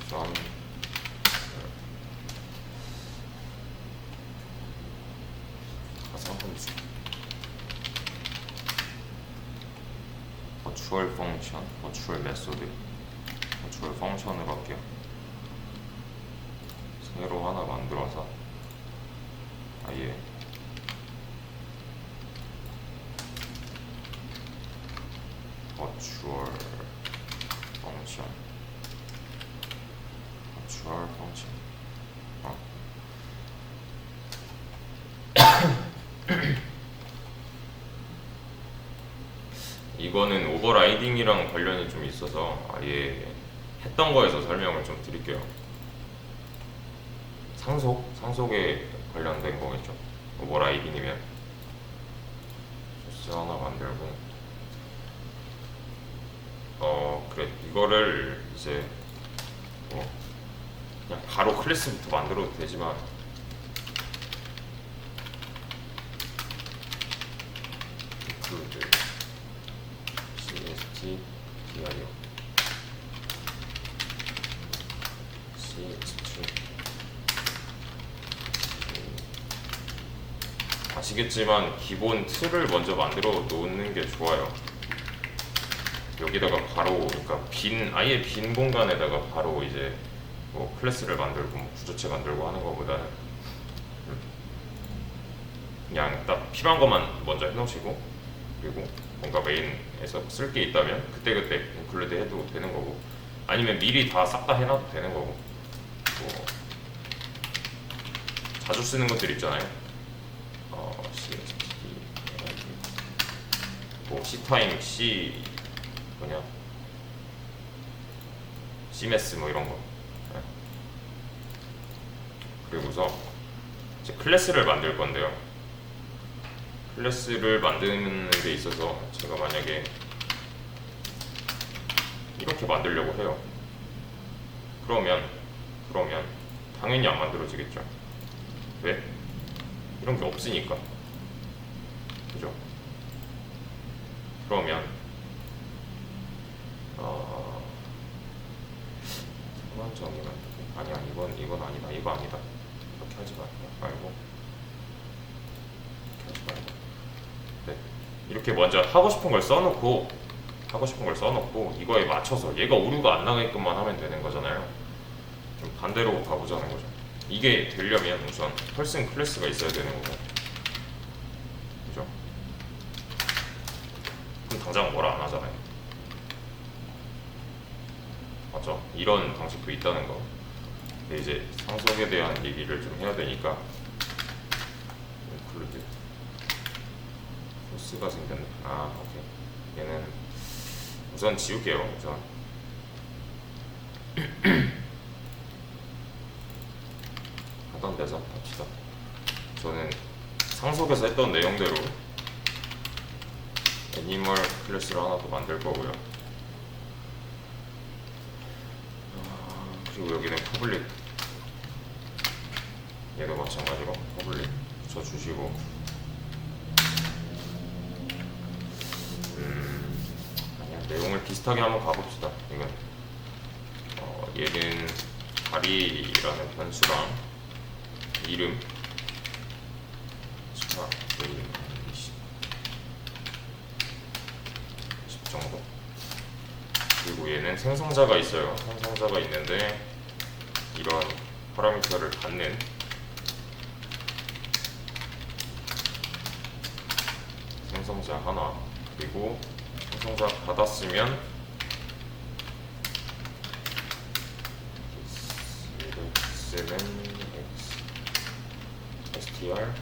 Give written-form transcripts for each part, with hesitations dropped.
전 가상 함수 버추얼 펑션, 버추얼 메소드, 버추얼 펑션으로 할게요. 새로 하나 만들어서 아예 버추얼 펑션, 버추얼 펑션. 이거는 오버라이딩이랑 관련이 좀 있어서 아예 했던 거에서 설명을 좀 드릴게요. 상속에 관련된 거겠죠. 오버라이딩이면 소스 하나 만들고 그래, 이거를 이제 뭐 그냥 바로 클래스부터 만들어도 되지만 include cst dir cst 아시겠지만 기본 틀을 먼저 만들어 놓는 게 좋아요. 여기다가 바로 그러니까 아예 빈 공간에다가 바로 이제 뭐 클래스를 만들고 뭐 구조체 만들고 하는 것보다는 그냥 딱 필요한 것만 먼저 해놓으시고, 그리고 뭔가 메인에서 쓸 게 있다면 그때그때 인클루드 해도 되는 거고, 아니면 미리 다 싹 다 해놔도 되는 거고, 뭐 자주 쓰는 것들 있잖아요. 뭐 C타임, C 뭐냐 CMS 뭐 이런 거. 그리고서 이제 클래스를 만들 건데요. 클래스를 만드는 데 있어서 제가 만약에 이렇게 만들려고 해요. 그러면 당연히 안 만들어지겠죠. 왜? 이런 게 없으니까. 그죠? 그러면 상관점이면 아니야, 이건 아니다, 이거 아니다, 이렇게 하지 말고 네, 이렇게 먼저 하고 싶은 걸 써놓고 이거에 맞춰서 얘가 오류가 안 나게끔만 하면 되는 거잖아요. 좀 반대로 가보자는 거죠. 이게 되려면 우선 펄슨 클래스가 있어야 되는 거고, 그죠? 그럼 당장 뭐라 안 하잖아요. 맞죠? 이런 방식도 있다는 거. 근데 이제 상속에 대한 얘기를 좀 해야 되니까 include 소스가 생겼네. 오케이. 얘는 우선 지울게요. 우선 하던 데서 합시다. 저는 상속에서 했던 내용대로 애니멀 클래스를 하나 더 만들 거고요. 그리고 여기는 퍼블릭, 얘도 마찬가지로 퍼블릭 붙여주시고, 아니야, 내용을 비슷하게 한번 가봅시다. 이건 얘는 다리라는 변수랑 이름 네임 10 정도. 그리고 얘는 생성자가 있어요. 생성자가 있는데 이런 파라미터를 받는 생성자 하나, 그리고 생성자 받았으면 str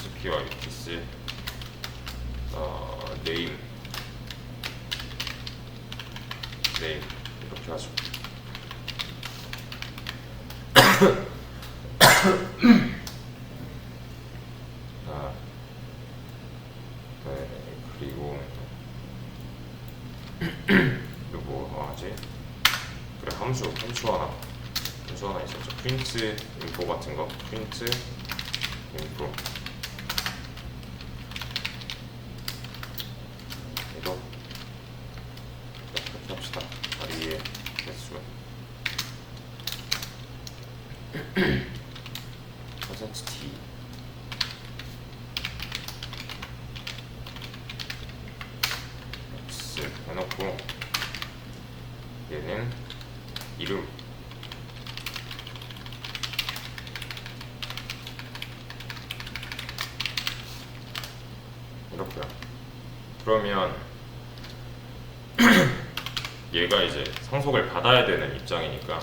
cpy this name 이렇게 하죠. 네, 그리고 뭐 하지? 그래, 함수 하나 있었죠. 프린트 인포 같은 거, 프린트 인포. 이거 이렇게 합시다. 다리의 개수 퍼센트 x 해놓고 얘는 이름 이렇게요. 그러면 얘가 이제 상속을 받아야 되는 입장이니까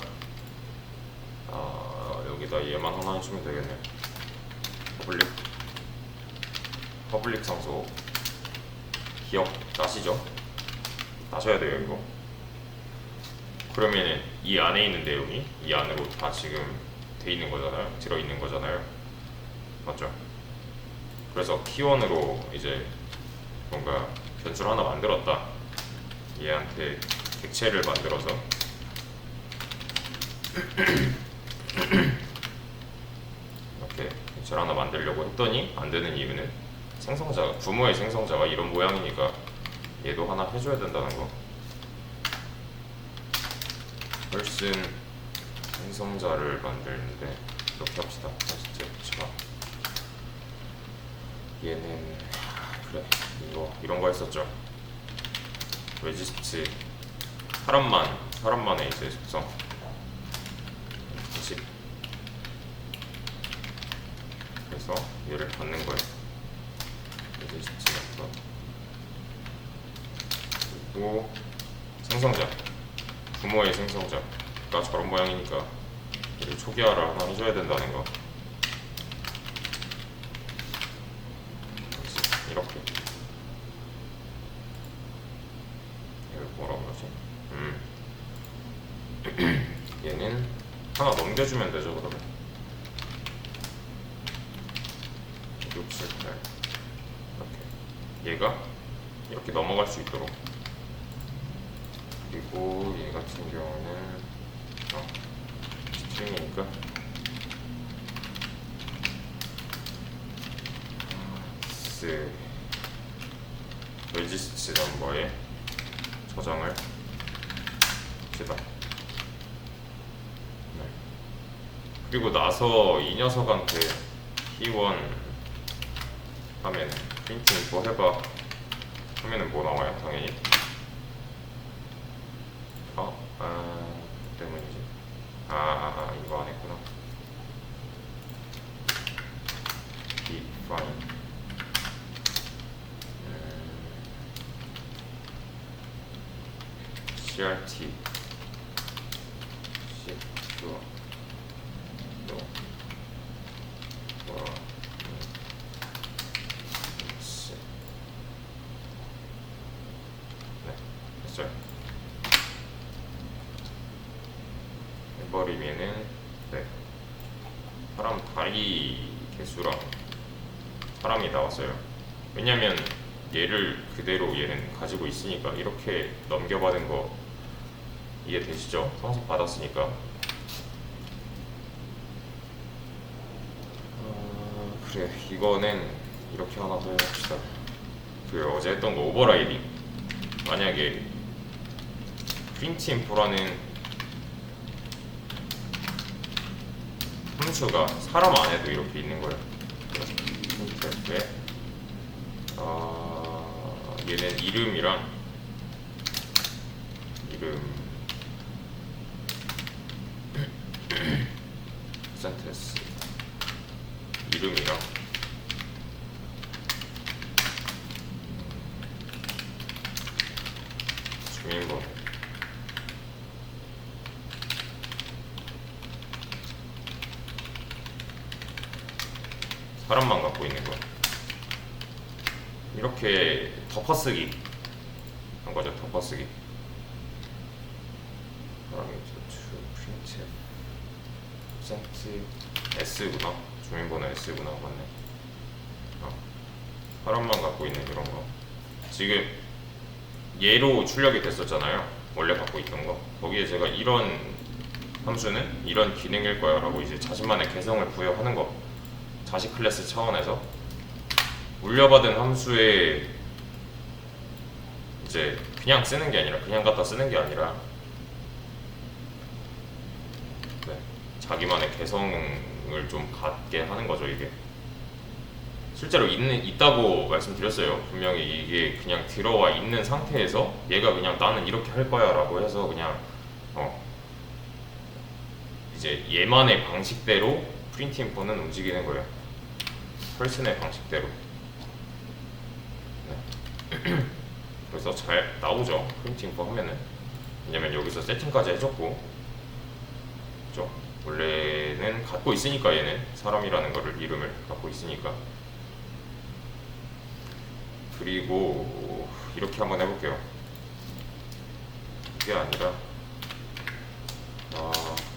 여기다 얘만 하나 해주면 되겠네요. 퍼블릭 상속 기억 나시죠? 나셔야 돼요 이거. 그러면은 이 안에 있는 내용이 이 안으로 다 지금 돼 있는 거잖아요. 들어 있는 거잖아요. 맞죠? 그래서 키원으로 이제 뭔가 변수를 하나 만들었다. 얘한테 객체를 만들어서 이렇게 객체를 하나 만들려고 했더니 안 되는 이유는 생성자가 부모의 생성자가 이런 모양이니까 얘도 하나 해줘야 된다는 거. person 생성자를 만드는데 이렇게 합시다. 진짜 얘는 그래 이런 거 했었죠. 레지스트 사람만의 이제 속성 식. 그래서 얘를 받는 거예요. 레지스트 메터 그리고 생성자 부모의 생성자가 저런 모양이니까 얘를 초기화를 하나 해줘야 된다는 거. 이렇게 이걸 뭐라고 그러지? 얘는 하나 넘겨주면 되죠. 그러면 6, 7, 8 이렇게 얘가 이렇게 넘어갈 수 있도록. 그리고 얘 같은 경우는 스트링이니까 레지스트 넘버에 저장을 합시다. 네. 그리고 나서 이 녀석한테 P1 하면은 프린트 인포 해봐 하면은 뭐 나와요? 당연히 때문이지. 이거 안 했구나. define crt shift 네, 됐어요. 해버리면은 네, 사람 다리 개수랑 사람이 나왔어요. 왜냐면 얘를 그대로 얘는 가지고 있으니까. 이렇게 넘겨받은 거 이해되시죠? 상속 받았으니까. 그래, 이거는 이렇게 하나 더 해봅시다. 그 어제 했던 거 오버라이딩. 만약에 프린트 인포라는 함수가 사람 안에도 이렇게 있는 거예요. 프린트F에 얘는 이름이랑 센테스 이름이랑 주민번호 사람만 갖고 있는 거. 이렇게 덮어쓰기 한 거죠. 덮어쓰기. 프린트 S구나. 주민번호 S구나. 맞네. 사람만 갖고 있는 이런 거. 지금 얘로 출력이 됐었잖아요. 원래 갖고 있던 거. 거기에 제가 이런 함수는 이런 기능일 거야 라고 이제 자신만의 개성을 부여하는 거. 자식 클래스 차원에서 물려받은 함수에 이제 그냥 쓰는 게 아니라 그냥 갖다 쓰는 게 아니라 네, 자기만의 개성을 좀 갖게 하는 거죠. 이게 실제로 있다고 말씀드렸어요. 분명히 이게 그냥 들어와 있는 상태에서 얘가 그냥 나는 이렇게 할 거야 라고 해서 그냥 이제 얘만의 방식대로 프린트 인포는 움직이는 거예요. 펄슨의 방식대로. 네. 그래서 잘 나오죠. 프린트 인포 하면은. 왜냐면 여기서 세팅까지 해줬고, 그죠? 원래는 갖고 있으니까 얘는 사람이라는 거를 이름을 갖고 있으니까. 그리고 이렇게 한번 해볼게요. 이게 아니라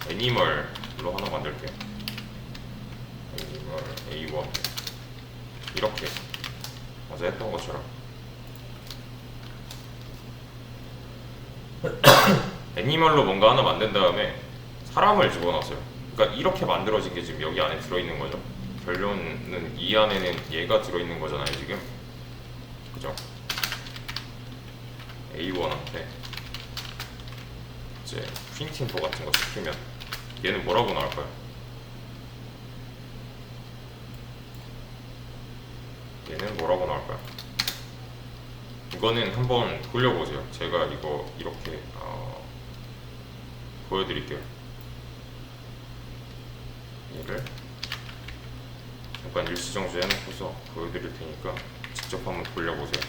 애니멀로 하나 만들게요. 애니멀 A1 이렇게 어제 했던 것처럼 애니멀로 뭔가 하나 만든 다음에 사람을 집어넣었어요. 그러니까 이렇게 만들어진 게 지금 여기 안에 들어있는 거죠. 결론은 이 안에는 얘가 들어있는 거잖아요 지금. 그죠? A1한테 이제 프린트 인포 같은 거 시키면 얘는 뭐라고 나올까요? 얘는 뭐라고 나올까요? 이거는 한번 돌려보세요. 제가 이거 이렇게 보여드릴게요. 얘를 잠깐 일시정지 해놓고서 보여드릴 테니까 직접 한번 돌려보세요.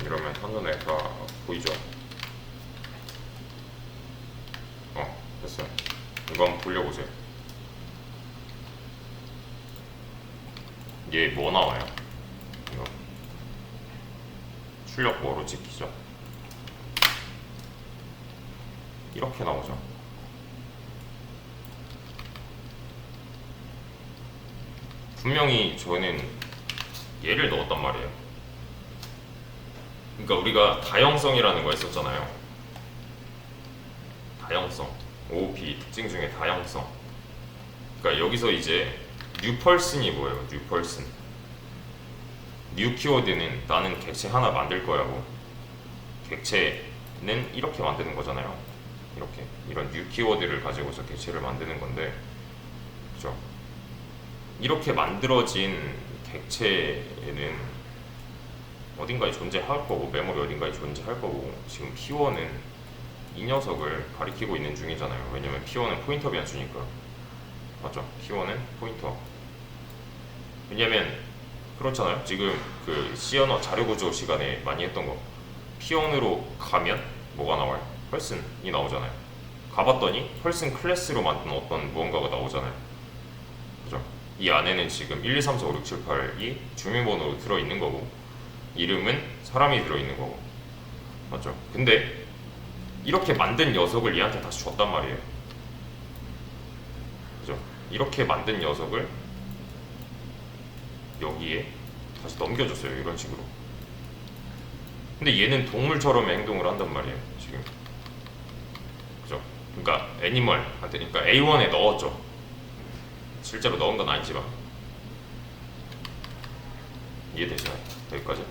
이러면 한눈에 다 보이죠? 됐어요. 이거 한번 돌려보세요. 이게 뭐 나와요? 이거 출력 뭐로 찍히죠? 이렇게 나오죠. 분명히 저는 얘를 넣었단 말이에요. 그러니까 우리가 다형성이라는 거 했었잖아요. 다형성, OOP 특징 중에 다형성. 그러니까 여기서 이제 뉴펄슨이 뭐예요? 뉴펄슨. 뉴 키워드는 나는 객체 하나 만들 거야고, 객체는 이렇게 만드는 거잖아요. 이렇게 이런 뉴 키워드를 가지고서 객체를 만드는 건데, 그죠? 이렇게 만들어진 객체에는 어딘가에 존재할 거고, 메모리 어딘가에 존재할 거고, 지금 P1은 이 녀석을 가리키고 있는 중이잖아요. 왜냐면 P1은 포인터 변수니까. 맞죠? P1은 포인터. 왜냐면 그렇잖아요. 지금 그 C 언어 자료구조 시간에 많이 했던 거, P1으로 가면 뭐가 나와요? 펄슨이 나오잖아요. 가봤더니 펄슨 클래스로 만든 어떤 무언가가 나오잖아요. 그죠? 이 안에는 지금 1, 2, 3, 4, 5, 6, 7, 8이 주민번호로 들어있는 거고, 이름은 사람이 들어있는 거고, 맞죠? 근데 이렇게 만든 녀석을 얘한테 다시 줬단 말이에요. 그죠? 이렇게 만든 녀석을 여기에 다시 넘겨줬어요. 이런 식으로. 근데 얘는 동물처럼 행동을 한단 말이에요. 지금. 그죠? 그러니까 애니멀한테, 그러니까 A1에 넣었죠. 실제로 넣은 건 아니지만. 이해되시나요? 여기까지?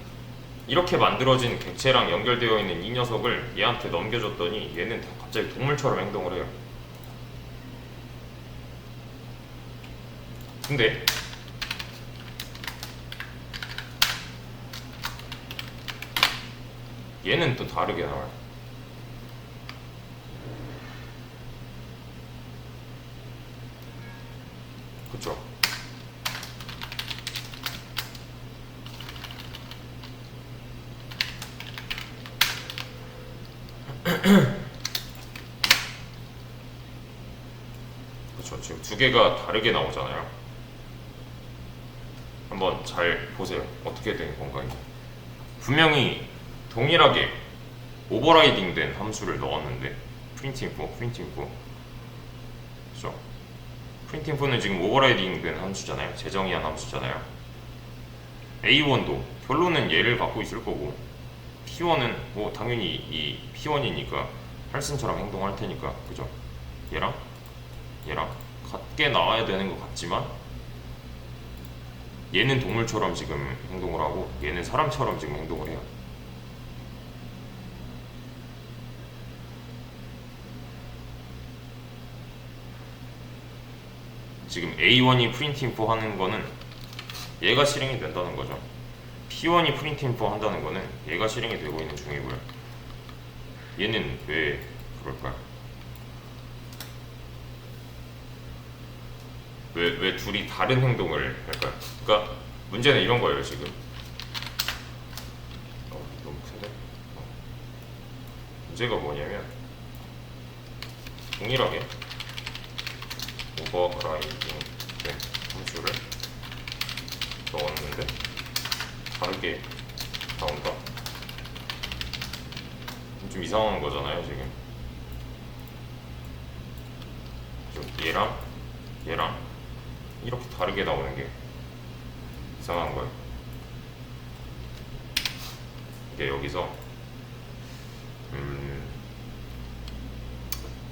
이렇게 만들어진 객체랑 연결되어 있는 이 녀석을 얘한테 넘겨줬더니 얘는 갑자기 동물처럼 행동을 해요. 근데 얘는 또 다르게 나와요. 그쵸? 그쵸? 지금 두 개가 다르게 나오잖아요. 한번 잘 보세요. 어떻게 된 건가 이거. 분명히 동일하게 오버라이딩 된 함수를 넣었는데, 프린트인포 그죠? 프린트인포는 지금 오버라이딩 된 함수잖아요. 재정의한 함수잖아요. A1도 결론은 얘를 갖고 있을 거고, P1은 뭐 당연히 이 P1이니까 할슨처럼 행동할 테니까, 그죠? 얘랑 같게 나와야 되는 것 같지만, 얘는 동물처럼 지금 행동을 하고 얘는 사람처럼 지금 행동을 해요. 지금 A1이 프린트 인포 하는 거는 얘가 실행이 된다는 거죠. P1이 프린트 인포 한다는 거는 얘가 실행이 되고 있는 중이고요. 얘는 왜 그럴까요? 왜 둘이 다른 행동을 할까요? 그러니까 문제는 이런 거예요 지금. 너무 큰데? 문제가 뭐냐면 동일하게 오버라이딩 된 함수를 넣었는데 다르게 나온다? 좀 이상한 거잖아요 지금. 얘랑 이렇게 다르게 나오는 게 이상한 거예요. 이게 여기서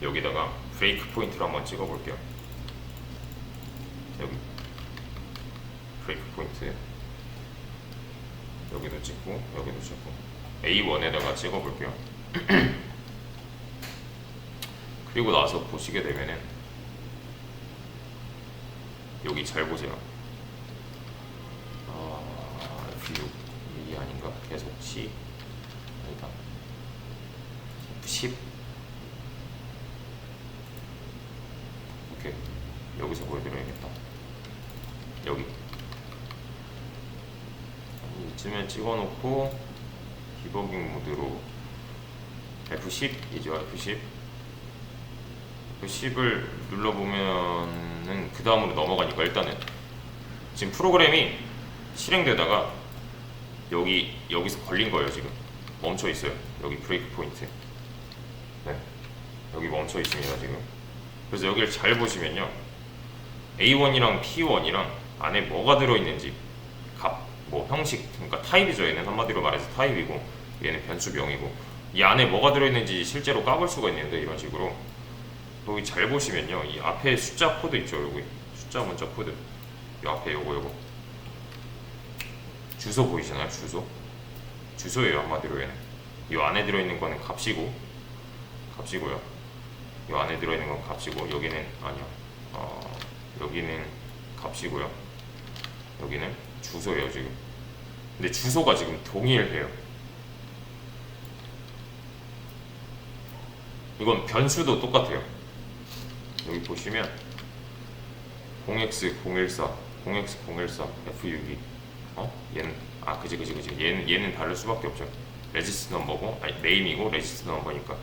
여기다가 브레이크 포인트를 한번 찍어 볼게요. 여기 브레이크 포인트 여기도 찍고 여기도 찍고 A1에다가 찍어 볼게요. 그리고 나서 보시게 되면은 여기 잘 보세요. F6이 아닌가? 계속 C 아니다. F10 이렇게 여기서 보여드려야겠다. 여기 이쯤에 찍어놓고 디버깅 모드로 F10이죠. F10을 눌러보면은 그 다음으로 넘어가니까 일단은 지금 프로그램이 실행되다가 여기서 걸린 거예요. 지금 멈춰 있어요. 여기 브레이크 포인트. 네, 여기 멈춰 있습니다 지금. 그래서 여기를 잘 보시면요, A1이랑 P1이랑 안에 뭐가 들어있는지 뭐 형식, 그러니까 타입이죠. 얘는 한마디로 말해서 타입이고 얘는 변수명이고 이 안에 뭐가 들어있는지 실제로 까볼 수가 있는데 이런 식으로 여기 잘 보시면요, 이 앞에 숫자 코드 있죠. 여기 숫자 문자 코드, 이 앞에 요거 주소 보이시나요? 주소예요 한마디로. 얘는 이 안에 들어있는 거는 값이고요. 이 안에 들어있는 건 값이고 여기는 아니야. 여기는 값이고요. 여기는 주소예요 지금. 근데 주소가 지금 동일해요. 이건 변수도 똑같아요. 여기 보시면 0x014 f6이 얘는 그지 얘는 다를 수밖에 없죠. 레지스트 넘버고 네임이고 레지스트 넘버니까.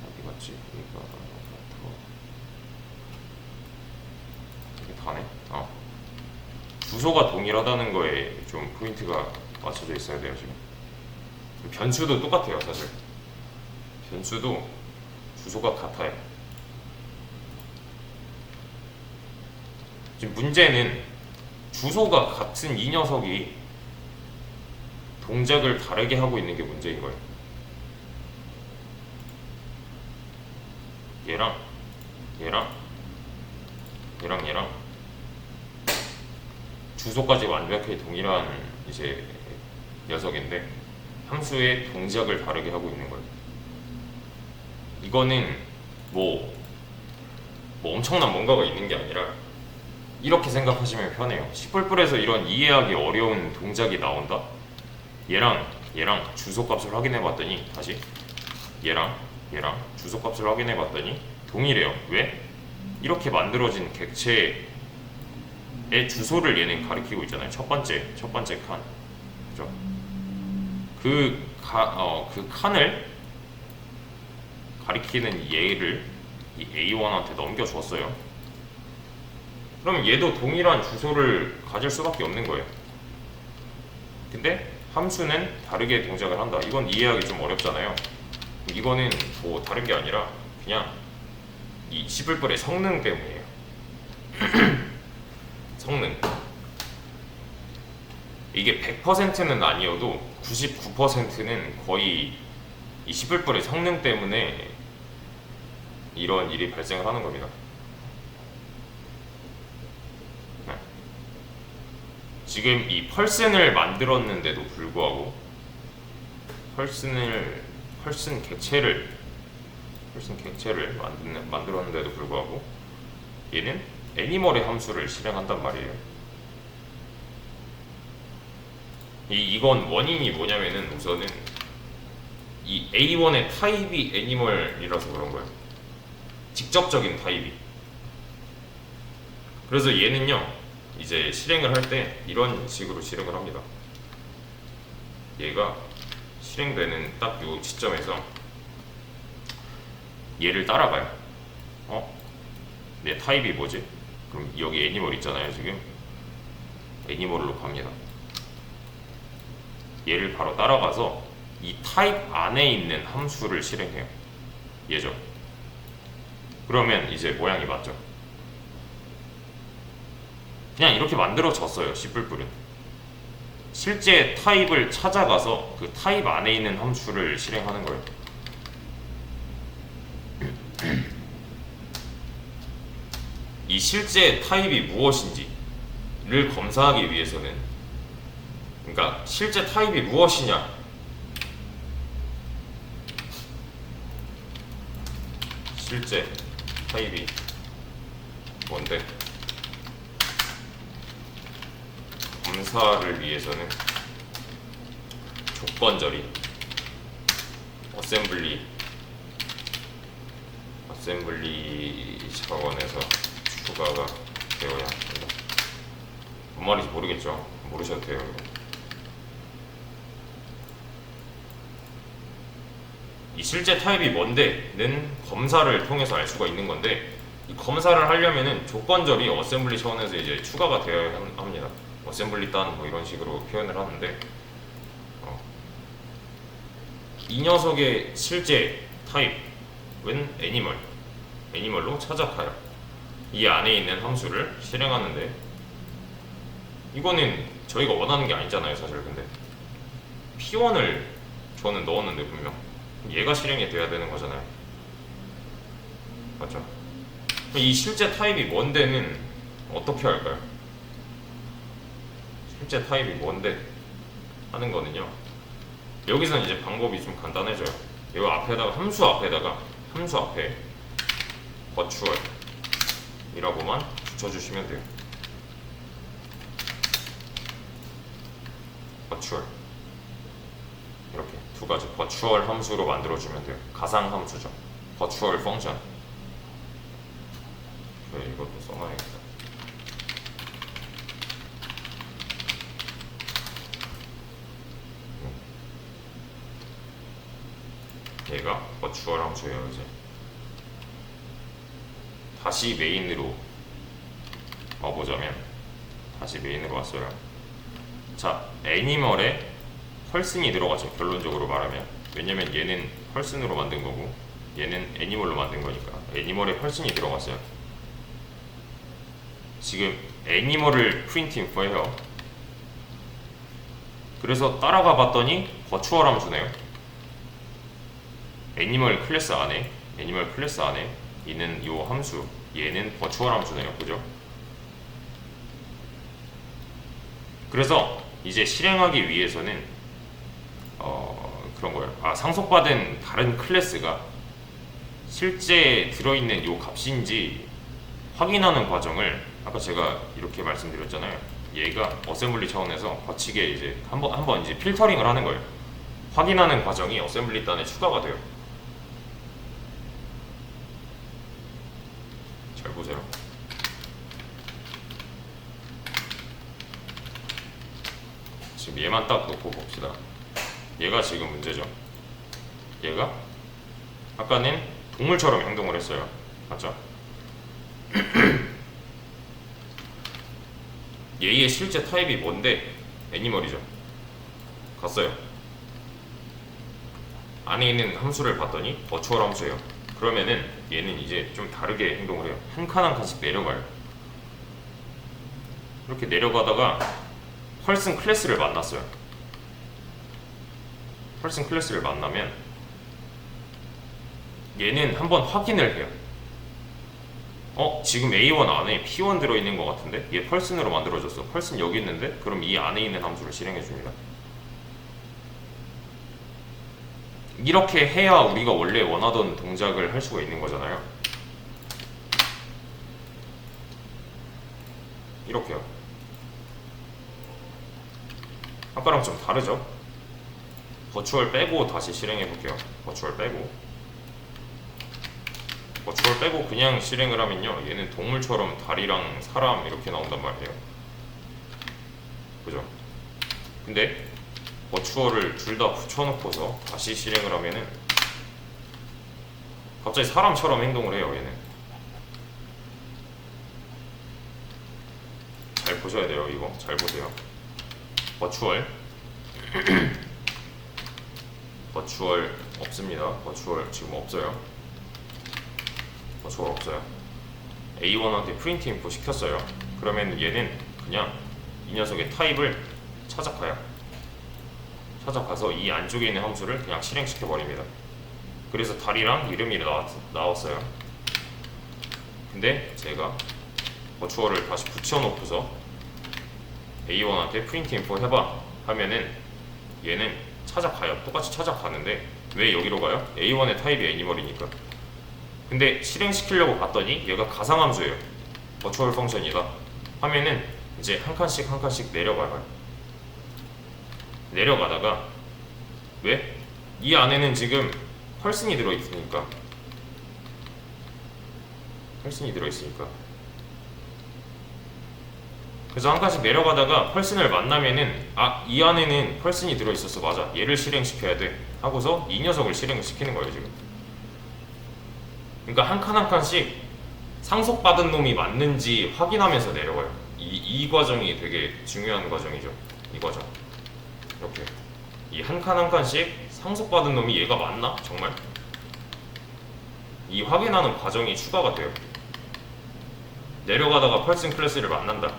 어디 갔지? 이게 다네. 주소가 동일하다는 거에 좀 포인트가 맞춰져 있어야 돼요 지금. 변수도 똑같아요 사실. 변수도 주소가 같아요. 지금 문제는 주소가 같은 이 녀석이 동작을 다르게 하고 있는 게 문제인 거예요. 얘랑 주소까지 완벽하게 동일한 이제 녀석인데 함수의 동작을 다르게 하고 있는 거예요. 이거는 뭐 엄청난 뭔가가 있는 게 아니라 이렇게 생각하시면 편해요. C++에서 이런 이해하기 어려운 동작이 나온다? 얘랑 주소값을 확인해 봤더니 다시 얘랑 주소값을 확인해 봤더니 동일해요. 왜? 이렇게 만들어진 객체의 주소를 얘는 가리키고 있잖아요. 첫 번째 칸. 그죠? 그 칸을 가리키는 얘를 이 A1한테 넘겨줬어요. 그러면 얘도 동일한 주소를 가질 수밖에 없는 거예요. 근데 함수는 다르게 동작을 한다. 이건 이해하기 좀 어렵잖아요. 이거는 뭐 다른 게 아니라 그냥 이 C++의 성능 때문이에요. 성능. 이게 100%는 아니어도 99%는 거의 이 C++의 성능 때문에 이런 일이 발생을 하는 겁니다. 지금 이 펄슨을 만들었는데도 불구하고 펄슨 객체를 만들었는데도 불구하고 얘는 애니멀의 함수를 실행한단 말이에요. 이건 원인이 뭐냐면은 우선은 이 A1의 타입이 애니멀이라서 그런 거예요. 직접적인 타입이. 그래서 얘는요, 이제 실행을 할 때 이런 식으로 실행을 합니다. 얘가 실행되는 딱 요 시점에서 얘를 따라가요. 내 타입이 뭐지? 그럼 여기 애니멀 있잖아요, 지금. 애니멀로 갑니다. 얘를 바로 따라가서 이 타입 안에 있는 함수를 실행해요. 얘죠. 그러면 이제 모양이 맞죠. 그냥 이렇게 만들어졌어요, C++은. 실제 타입을 찾아가서 그 타입 안에 있는 함수를 실행하는 거예요. 이 실제 타입이 무엇인지를 검사하기 위해서는, 그러니까 실제 타입이 무엇이냐, 실제 타입이 뭔데, 검사를 위해서는 조건절이 어셈블리 차원에서 추가가 되어야 합니다. 뭔 말인지 모르겠죠? 모르셔도 돼요. 이거. 이 실제 타입이 뭔데는 검사를 통해서 알 수가 있는 건데, 이 검사를 하려면은 조건절이 어셈블리 차원에서 이제 추가가 되어야 합니다. 어셈블리 딴 뭐 이런 식으로 표현을 하는데, 이 녀석의 실제 타입은 애니멀로 찾아가요. 이 안에 있는 함수를 실행하는데, 이거는 저희가 원하는 게 아니잖아요, 사실. 근데 P1을 저는 넣었는데 분명 얘가 실행이 돼야 되는 거잖아요. 맞죠? 이 실제 타입이 뭔데는 어떻게 할까요? 실제 타입이 뭔데 하는 거는요, 여기서는 이제 방법이 좀 간단해져요. 이 앞에다가 함수 앞에 버추얼이라고만 붙여주시면 돼요. 버추얼, 이렇게 두 가지 버추얼 함수로 만들어주면 돼요. 가상 함수죠. 버추얼 펑션. 이것도 써놔야겠다. 얘가 버추얼 함수예요. 이제 다시 메인으로 와보자면, 다시 메인으로 왔어요. 자, 애니멀에 펄슨이 들어가죠, 결론적으로 말하면. 왜냐면 얘는 펄슨으로 만든 거고 얘는 애니멀로 만든 거니까 애니멀에 펄슨이 들어갔어요. 지금 애니멀을 프린트인포해요. 그래서 따라가 봤더니 버추얼 함수네요. 애니멀 클래스 안에 있는 이 함수, 얘는 버추얼 함수네요. 그죠? 그래서 이제 실행하기 위해서는 그런 거예요. 상속받은 다른 클래스가 실제 들어있는 이 값인지 확인하는 과정을, 아까 제가 이렇게 말씀드렸잖아요. 얘가 어셈블리 차원에서 거치게 이제 한번 이제 필터링을 하는 거예요. 확인하는 과정이 어셈블리 단에 추가가 돼요. 잘 보세요. 지금 얘만 딱 놓고 봅시다. 얘가 지금 문제죠. 얘가 아까는 동물처럼 행동을 했어요. 맞죠? 얘의 실제 타입이 뭔데? 애니멀이죠. 갔어요. 안에 있는 함수를 봤더니 버추얼 함수예요. 그러면은 얘는 이제 좀 다르게 행동을 해요. 한 칸 한 칸씩 내려가요. 이렇게 내려가다가 펄슨 클래스를 만났어요. 펄슨 클래스를 만나면 얘는 한번 확인을 해요. 지금 A1 안에 P1 들어있는 것 같은데? 얘 펄슨으로 만들어졌어. 펄슨 여기 있는데? 그럼 이 안에 있는 함수를 실행해줍니다. 이렇게 해야 우리가 원래 원하던 동작을 할 수가 있는 거잖아요. 이렇게요. 아까랑 좀 다르죠? 버추얼 빼고 다시 실행해 볼게요. 버추얼 빼고 그냥 실행을 하면요, 얘는 동물처럼 다리랑 사람 이렇게 나온단 말이에요. 그죠? 근데 버추얼을 둘 다 붙여놓고서 다시 실행을 하면은 갑자기 사람처럼 행동을 해요. 얘는 잘 보셔야 돼요. 이거 잘 보세요. 버추얼 버추얼 없습니다. 버추얼 지금 없어요. 버추얼 없어요. A1한테 프린트 인포 시켰어요. 그러면 얘는 그냥 이 녀석의 타입을 찾아가서 이 안쪽에 있는 함수를 그냥 실행시켜 버립니다. 그래서 다리랑 이름이 나왔어요. 근데 제가 버추얼을 다시 붙여놓고서 A1한테 프린트 인포 해봐 하면은 얘는 찾아가요. 똑같이 찾아가는데 왜 여기로 가요? A1의 타입이 애니멀이니까. 근데 실행시키려고 봤더니 얘가 가상함수예요. 버추얼 펑션이다 하면은 이제 한 칸씩 내려가요. 내려가다가 왜? 이 안에는 지금 펄슨이 들어있으니까 그래서 한 칸씩 내려가다가 펄슨을 만나면은 이 안에는 펄슨이 들어있었어. 맞아, 얘를 실행시켜야 돼 하고서 이 녀석을 실행시키는 거예요 지금. 그러니까 한 칸 한 칸씩 상속받은 놈이 맞는지 확인하면서 내려가요. 이 과정이 되게 중요한 과정이죠. 이 과정. 이렇게 이 한 칸 한 칸씩 상속받은 놈이 얘가 맞나? 정말? 이 확인하는 과정이 추가가 돼요. 내려가다가 펄슨 클래스를 만난다.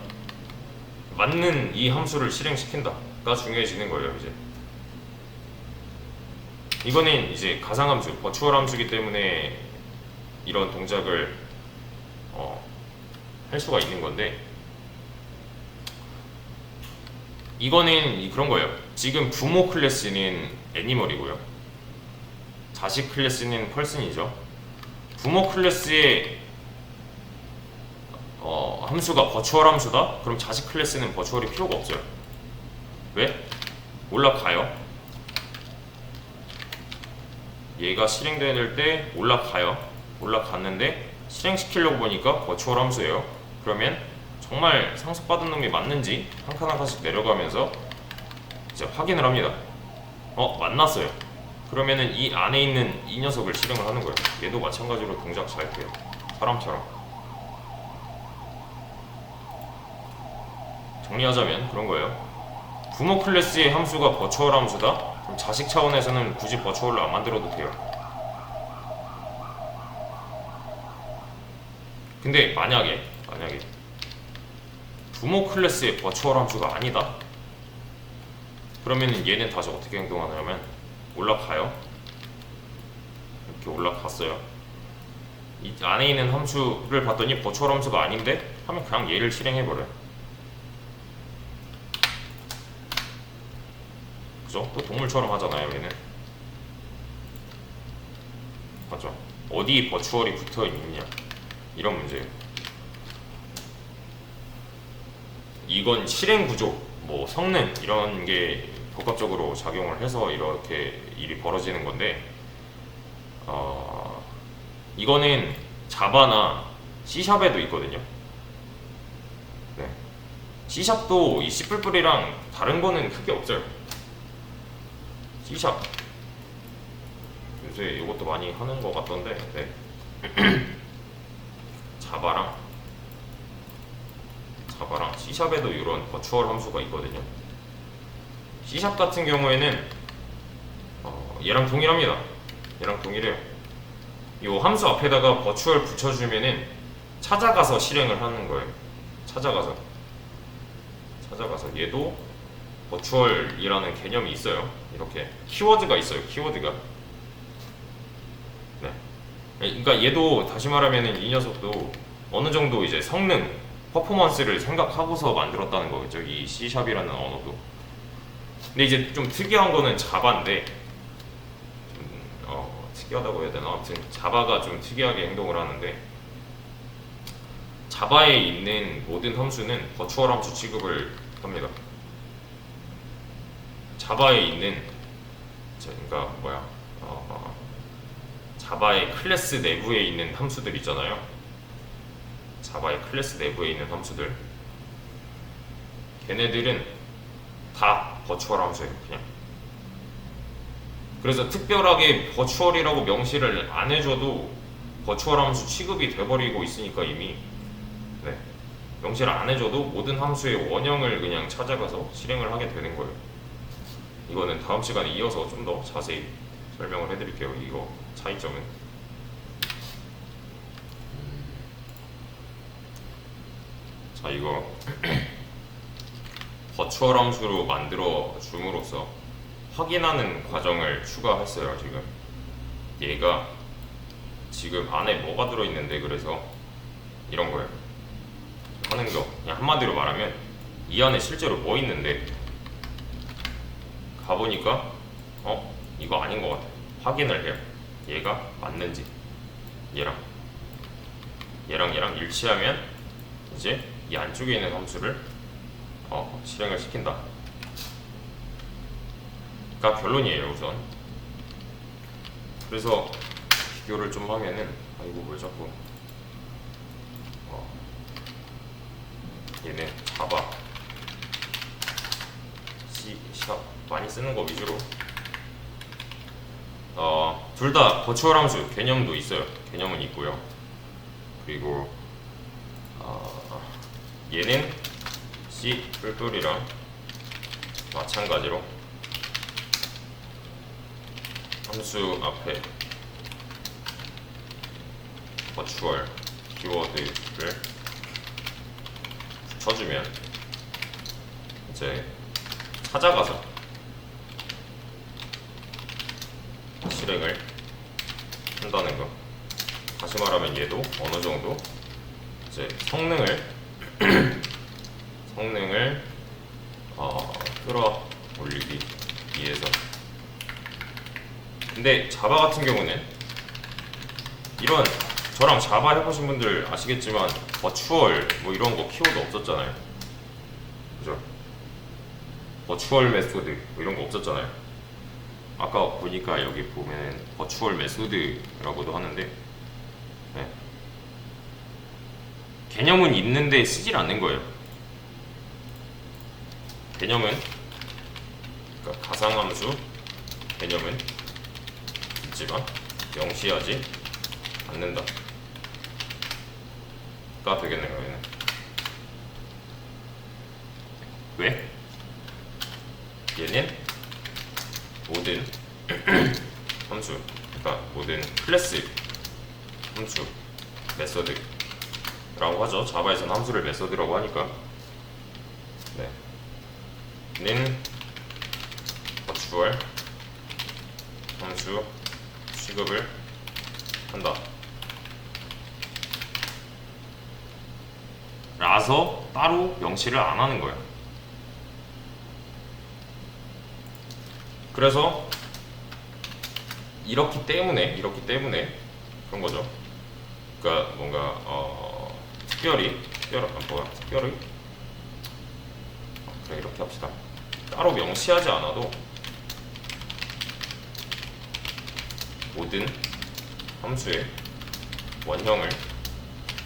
맞는 이 함수를 실행시킨다가 중요해지는 거예요. 이제 이거는 이제 가상함수, 버추얼 함수이기 때문에 이런 동작을 할 수가 있는 건데, 이거는 그런 거예요. 지금 부모 클래스는 애니멀이고요, 자식 클래스는 펄슨이죠. 부모 클래스의 함수가 버추얼 함수다? 그럼 자식 클래스는 버추얼이 필요가 없어요. 왜? 올라가요. 얘가 실행될 때 올라갔는데 실행시키려고 보니까 버추얼 함수예요. 그러면 정말 상속받은 놈이 맞는지 한 칸 한 칸씩 내려가면서 이제 확인을 합니다. 만났어요. 그러면은 이 안에 있는 이 녀석을 실행을 하는 거예요. 얘도 마찬가지로 동작 잘 해요. 사람처럼. 정리하자면 그런 거예요. 부모 클래스의 함수가 버추얼 함수다? 그럼 자식 차원에서는 굳이 버추얼로 안 만들어도 돼요. 근데 만약에 부모 클래스의 버추얼 함수가 아니다? 그러면 얘는 다시 어떻게 행동하냐면 올라가요. 이렇게 올라갔어요. 이 안에 있는 함수를 봤더니 버추얼 함수가 아닌데? 하면 그냥 얘를 실행해버려요. 그죠? 또 동물처럼 하잖아요. 얘는 맞죠? 어디 버추얼이 붙어있느냐 이런 문제예요. 이건 실행 구조, 뭐 성능 이런 게 복합적으로 작용을 해서 이렇게 일이 벌어지는 건데, 이거는 자바나 C샵에도 있거든요. 네. C샵도 이 C++이랑 다른 거는 크게 없어요. C샵 요새 이것도 많이 하는 것 같던데, 네. 자바랑 C샵에도 이런 버추얼 함수가 있거든요. C샵 같은 경우에는 얘랑 동일합니다. 얘랑 동일해요. 이 함수 앞에다가 버추얼 붙여주면은 찾아가서 실행을 하는 거예요. 찾아가서 얘도 버추얼이라는 개념이 있어요. 이렇게 키워드가 있어요. 키워드가. 네. 그러니까 얘도 다시 말하면은 이 녀석도 어느 정도 이제 성능, 퍼포먼스를 생각하고서 만들었다는 거겠죠. 이 C샵이라는 언어도. 근데 이제 좀 특이한 거는 자바인데, 특이하다고 해야 되나? 아무튼 자바가 좀 특이하게 행동을 하는데, 자바에 있는 모든 함수는 버추얼 함수 취급을 합니다. 자바에 있는 그러니까 자바의 클래스 내부에 있는 함수들 있잖아요. 자바의 클래스 내부에 있는 함수들, 걔네들은 다 버추얼 함수예요, 그냥. 그래서 특별하게 버추얼이라고 명시를 안 해줘도 버추얼 함수 취급이 돼버리고 있으니까 이미, 네, 명시를 안 해줘도 모든 함수의 원형을 그냥 찾아가서 실행을 하게 되는 거예요. 이거는 다음 시간에 이어서 좀 더 자세히 설명을 해드릴게요. 이거 차이점은. 자, 이거 버추얼 함수로 만들어 줌으로써 확인하는 과정을 추가했어요. 지금 얘가 지금 안에 뭐가 들어있는데, 그래서 이런 거예요. 하는 거 그냥 한마디로 말하면 이 안에 실제로 뭐 있는데 가보니까 이거 아닌 것 같아. 확인을 해요. 얘가 맞는지, 얘랑 일치하면 이제 이 안쪽에 있는 함수를 실행을 시킨다. 가 결론이에요, 우선. 그래서 비교를 좀 하면은, 이거 뭘 자꾸 얘는 자바, C# 많이 쓰는 거 위주로. 둘 다 버추얼 함수 개념도 있어요. 개념은 있고요. 그리고 얘는 C 뿔뿔이랑 마찬가지로 함수 앞에 버추얼 키워드를 붙여주면 이제 찾아가서 실행을 한다는 거. 다시 말하면 얘도 어느 정도 이제 성능을 끌어올리기 위해서. 근데 자바 같은 경우는 이런, 저랑 자바 해보신 분들 아시겠지만 버추얼 뭐 이런 거 키워드 없었잖아요. 그죠? 버추얼 메소드 뭐 이런 거 없었잖아요. 아까 보니까 여기 보면 버추얼 메소드라고도 하는데, 네, 개념은 있는데 쓰질 않는 거예요. 개념은, 그러니까 가상함수 개념은 있지만 명시하지 않는다 가 되겠네요. 얘는 왜? 얘는 모든 함수, 그러니까 모든 클래스 함수, 메서드라고 하죠. 자바에서는 함수를 메서드라고 하니까. 네, 는 버추얼 함수 취급을 한다 라서 따로 명시를 안 하는 거예요. 그래서 이렇기 때문에 그런 거죠. 그러니까 뭔가 특별히 그래, 이렇게 합시다. 따로 명시하지 않아도 모든 함수의 원형을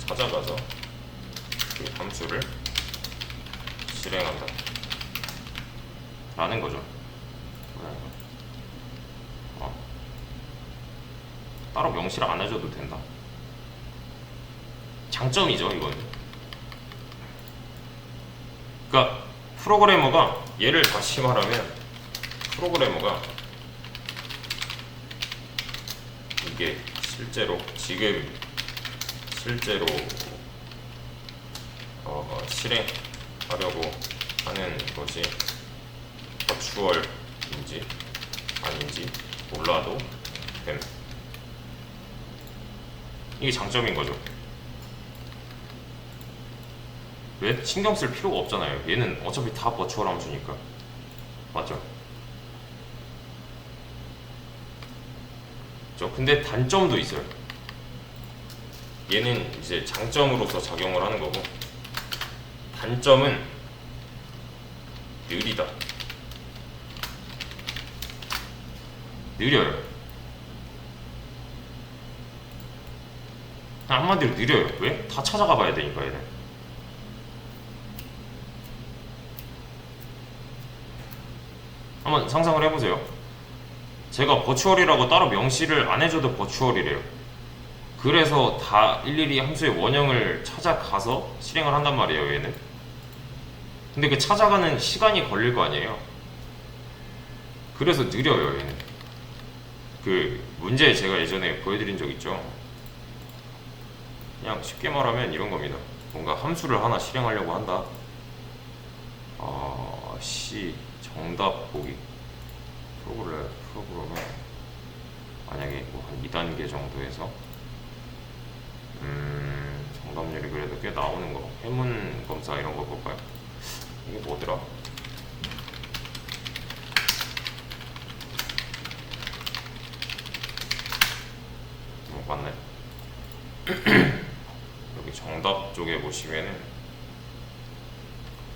찾아가서 그 함수를 실행한다 라는 거죠. 따로 명시를 안 해줘도 된다. 장점이죠, 이거는. 그러니까 프로그래머가, 얘를 다시 말하면 프로그래머가 이게 실제로 실행하려고 하는 것이 버추얼인지 아닌지 몰라도 됨. 이게 장점인 거죠. 왜? 신경 쓸 필요가 없잖아요. 얘는 어차피 다 버추얼 함수니까. 맞죠? 근데 단점도 있어요. 얘는 이제 장점으로서 작용을 하는 거고, 단점은 느리다. 느려요. 한마디로 느려요. 왜? 다 찾아가 봐야 되니까 얘는. 한번 상상을 해보세요. 제가 버추얼이라고 따로 명시를 안 해줘도 버추얼이래요. 그래서 다 일일이 함수의 원형을 찾아가서 실행을 한단 말이에요, 얘는. 근데 그 찾아가는 시간이 걸릴 거 아니에요. 그래서 느려요, 얘는. 그 문제 제가 예전에 보여드린 적 있죠. 그냥 쉽게 말하면 이런 겁니다. 뭔가 함수를 하나 실행하려고 한다. C 정답 보기 프로그램에 만약에 뭐 한 2단계 정도에서 정답률이 그래도 꽤 나오는 거, 해문 검사 이런 거 볼까요? 이게 뭐더라? 맞네. 여기 정답 쪽에 보시면은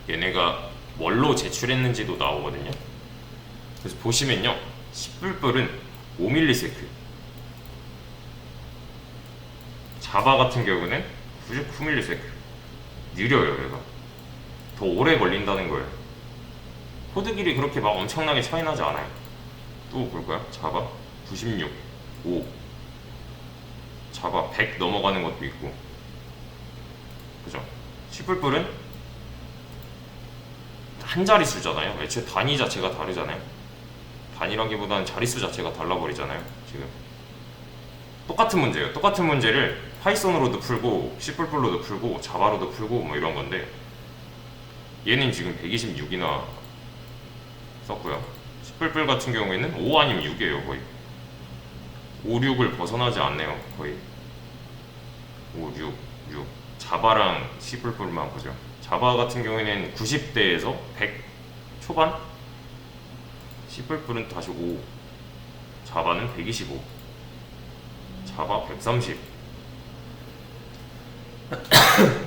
얘네가 뭘로 제출했는지도 나오거든요. 그래서 보시면요, 10불불은 5ms, 자바 같은 경우는 99ms. 느려요. 얘가 더 오래 걸린다는 거예요. 코드 길이 그렇게 막 엄청나게 차이 나지 않아요. 또 볼까요? 자바 96, 5, 자바 100 넘어가는 것도 있고, 그죠? 10불불은 한 자릿수잖아요. 애초에 단위 자체가 다르잖아요. 단위라기보다는 자릿수 자체가 달라버리잖아요. 지금 똑같은 문제예요. 똑같은 문제를 파이썬으로도 풀고 C++로도 풀고 자바로도 풀고 뭐 이런 건데, 얘는 지금 126이나 썼고요. C++ 같은 경우에는 5 아니면 6이에요. 거의 5, 6을 벗어나지 않네요. 거의 5, 6. 자바랑 C++만 보죠. 자바 같은 경우에는 90대에서 100 초반, C++는 다시 5, 자바는 125, 자바 130,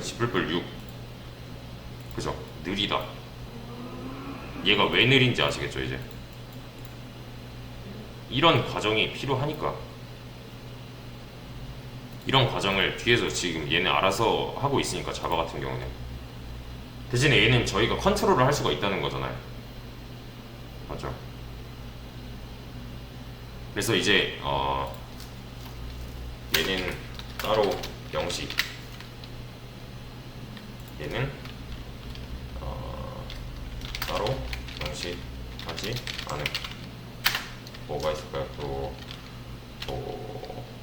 C++ 6. 그죠? 느리다. 얘가 왜 느린지 아시겠죠? 이제 이런 과정이 필요하니까. 이런 과정을 뒤에서 지금 얘네 알아서 하고 있으니까, 자바 같은 경우는. 대신에 얘는 저희가 컨트롤을 할 수가 있다는 거잖아요. 맞죠? 그래서 이제 얘는 따로 명시, 얘는 따로 명시하지 않음. 뭐가 있을까요? 또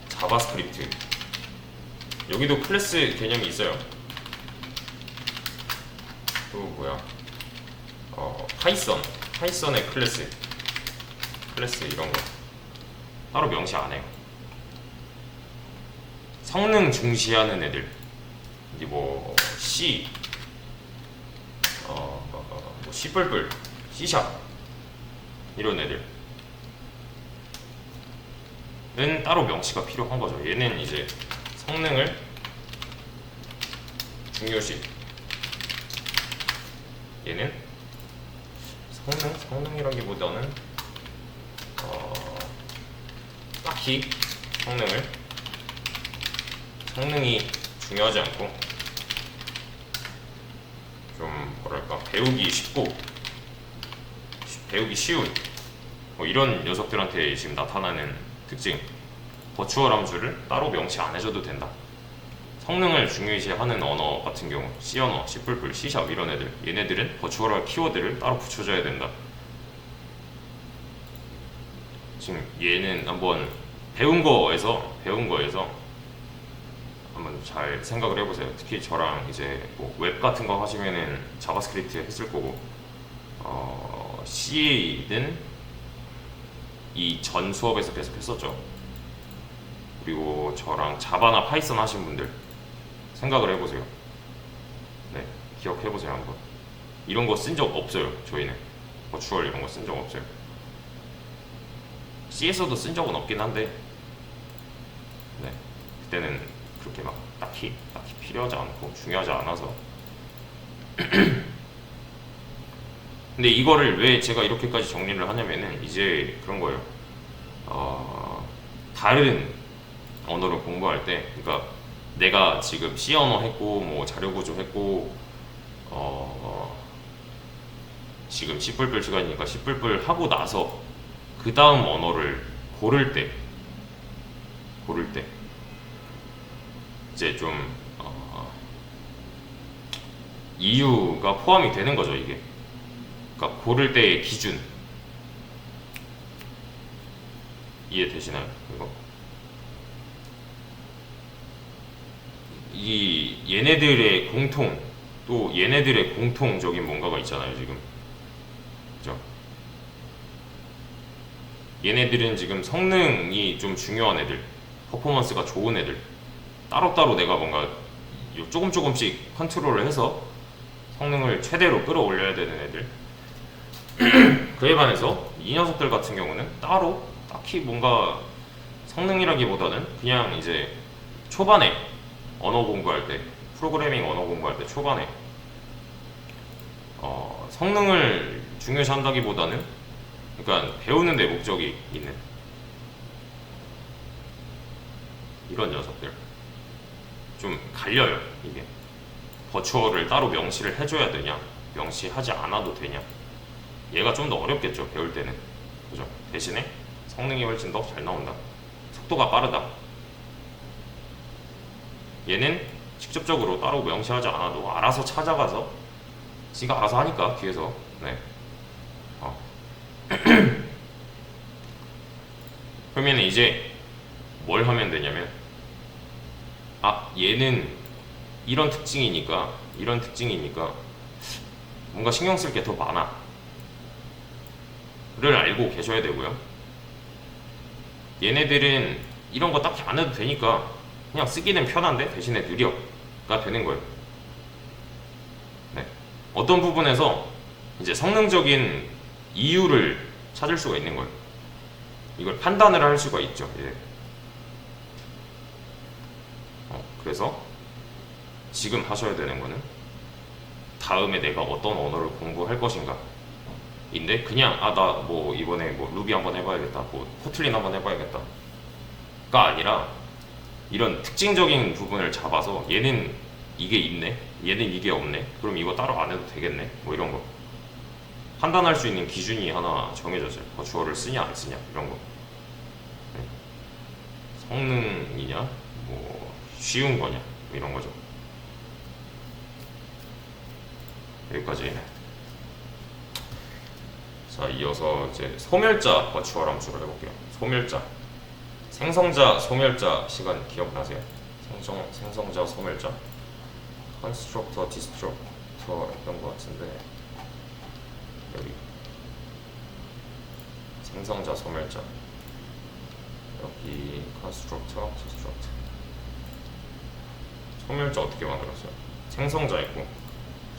자바스크립트, 여기도 클래스 개념이 있어요. 또 뭐야? 파이썬의 클래스 이런 거 따로 명시 안 해요. 성능 중시하는 애들, 이제 뭐 C, 뭐 C++, C# 이런 애들은 따로 명시가 필요한 거죠. 얘는 이제 성능을 중요시, 얘는 성능이라기보다는 딱히 성능이 중요하지 않고 좀 뭐랄까, 배우기 쉽고 배우기 쉬운 뭐 이런 녀석들한테 지금 나타나는 특징. 버추얼 함수를 따로 명시 안 해줘도 된다. 성능을 중요시하는 언어 같은 경우 C 언어, C++, C# 이런 애들, 얘네들은 버추얼 키워드를 따로 붙여줘야 된다. 지금 얘는 한번 배운 거에서 한번 잘 생각을 해보세요. 특히 저랑 이제 뭐 웹 같은 거 하시면은 자바스크립트 했을 거고, C는 이 전 수업에서 계속 했었죠. 그리고 저랑 자바나 파이썬 하신 분들 생각을 해보세요. 네, 기억해보세요 한번. 이런 거 쓴 적 없어요. 저희는 버추얼 이런 거 쓴 적 없어요. C에서도 쓴 적은 없긴 한데, 네, 그때는 그렇게 막 딱히 필요하지 않고 중요하지 않아서. 근데 이거를 왜 제가 이렇게까지 정리를 하냐면은 이제 그런 거예요. 다른 언어를 공부할 때, 그러니까 내가 지금 C 언어 했고 뭐 자료 구조 했고 지금 C++ 시간이니까 C++ 하고 나서 그 다음 언어를 고를 때 이제 좀 이유가 포함이 되는 거죠, 이게. 그러니까 고를 때의 기준 이해되시나요? 이거 이 얘네들의 공통적인 뭔가가 있잖아요, 지금. 그죠? 얘네들은 지금 성능이 좀 중요한 애들, 퍼포먼스가 좋은 애들, 따로따로 내가 뭔가 조금씩 컨트롤을 해서 성능을 최대로 끌어올려야 되는 애들. 그에 반해서 이 녀석들 같은 경우는 따로 딱히 뭔가 성능이라기보다는 그냥 이제 초반에 언어 공부할 때, 프로그래밍 언어 공부할 때 초반에 성능을 중요시한다기보다는, 그러니까 배우는 데 목적이 있는 이런 녀석들. 좀 갈려요, 이게. 버추얼을 따로 명시를 해줘야 되냐, 명시하지 않아도 되냐. 얘가 좀 더 어렵겠죠, 배울 때는. 그죠? 대신에 성능이 훨씬 더 잘 나온다, 속도가 빠르다. 얘는 직접적으로 따로 명시하지 않아도 알아서 찾아가서 지가 알아서 하니까 뒤에서. 네. 그러면 이제 뭘 하면 되냐면, 얘는 이런 특징이니까 뭔가 신경 쓸 게 더 많아 를 알고 계셔야 되고요. 얘네들은 이런 거 딱히 안 해도 되니까 그냥 쓰기는 편한데 대신에 느려가 되는 거예요. 네. 어떤 부분에서 이제 성능적인 이유를 찾을 수가 있는 거예요. 이걸 판단을 할 수가 있죠. 예. 그래서 지금 하셔야 되는 거는 다음에 내가 어떤 언어를 공부할 것인가 인데, 그냥 나 뭐 이번에 뭐 루비 한번 해봐야겠다, 뭐 코틀린 한번 해봐야겠다가 아니라 이런 특징적인 부분을 잡아서 얘는 이게 있네, 얘는 이게 없네, 그럼 이거 따로 안 해도 되겠네, 뭐 이런 거 판단할 수 있는 기준이 하나 정해졌어요. 버추얼을 쓰냐 안 쓰냐 이런 거. 네. 성능이냐, 뭐 쉬운 거냐, 뭐 이런 거죠. 여기까지. 자, 이어서 이제 소멸자 버추얼 함수를 해볼게요. 소멸자, 생성자, 소멸자 시간 기억나세요? 생성자, 소멸자, 컨스트럭터, 디스트럭터 했던 것 같은데, 여기 생성자, 소멸자, 여기 컨스트럭터, 디스트럭터. 소멸자 어떻게 만들었어요? 생성자 있고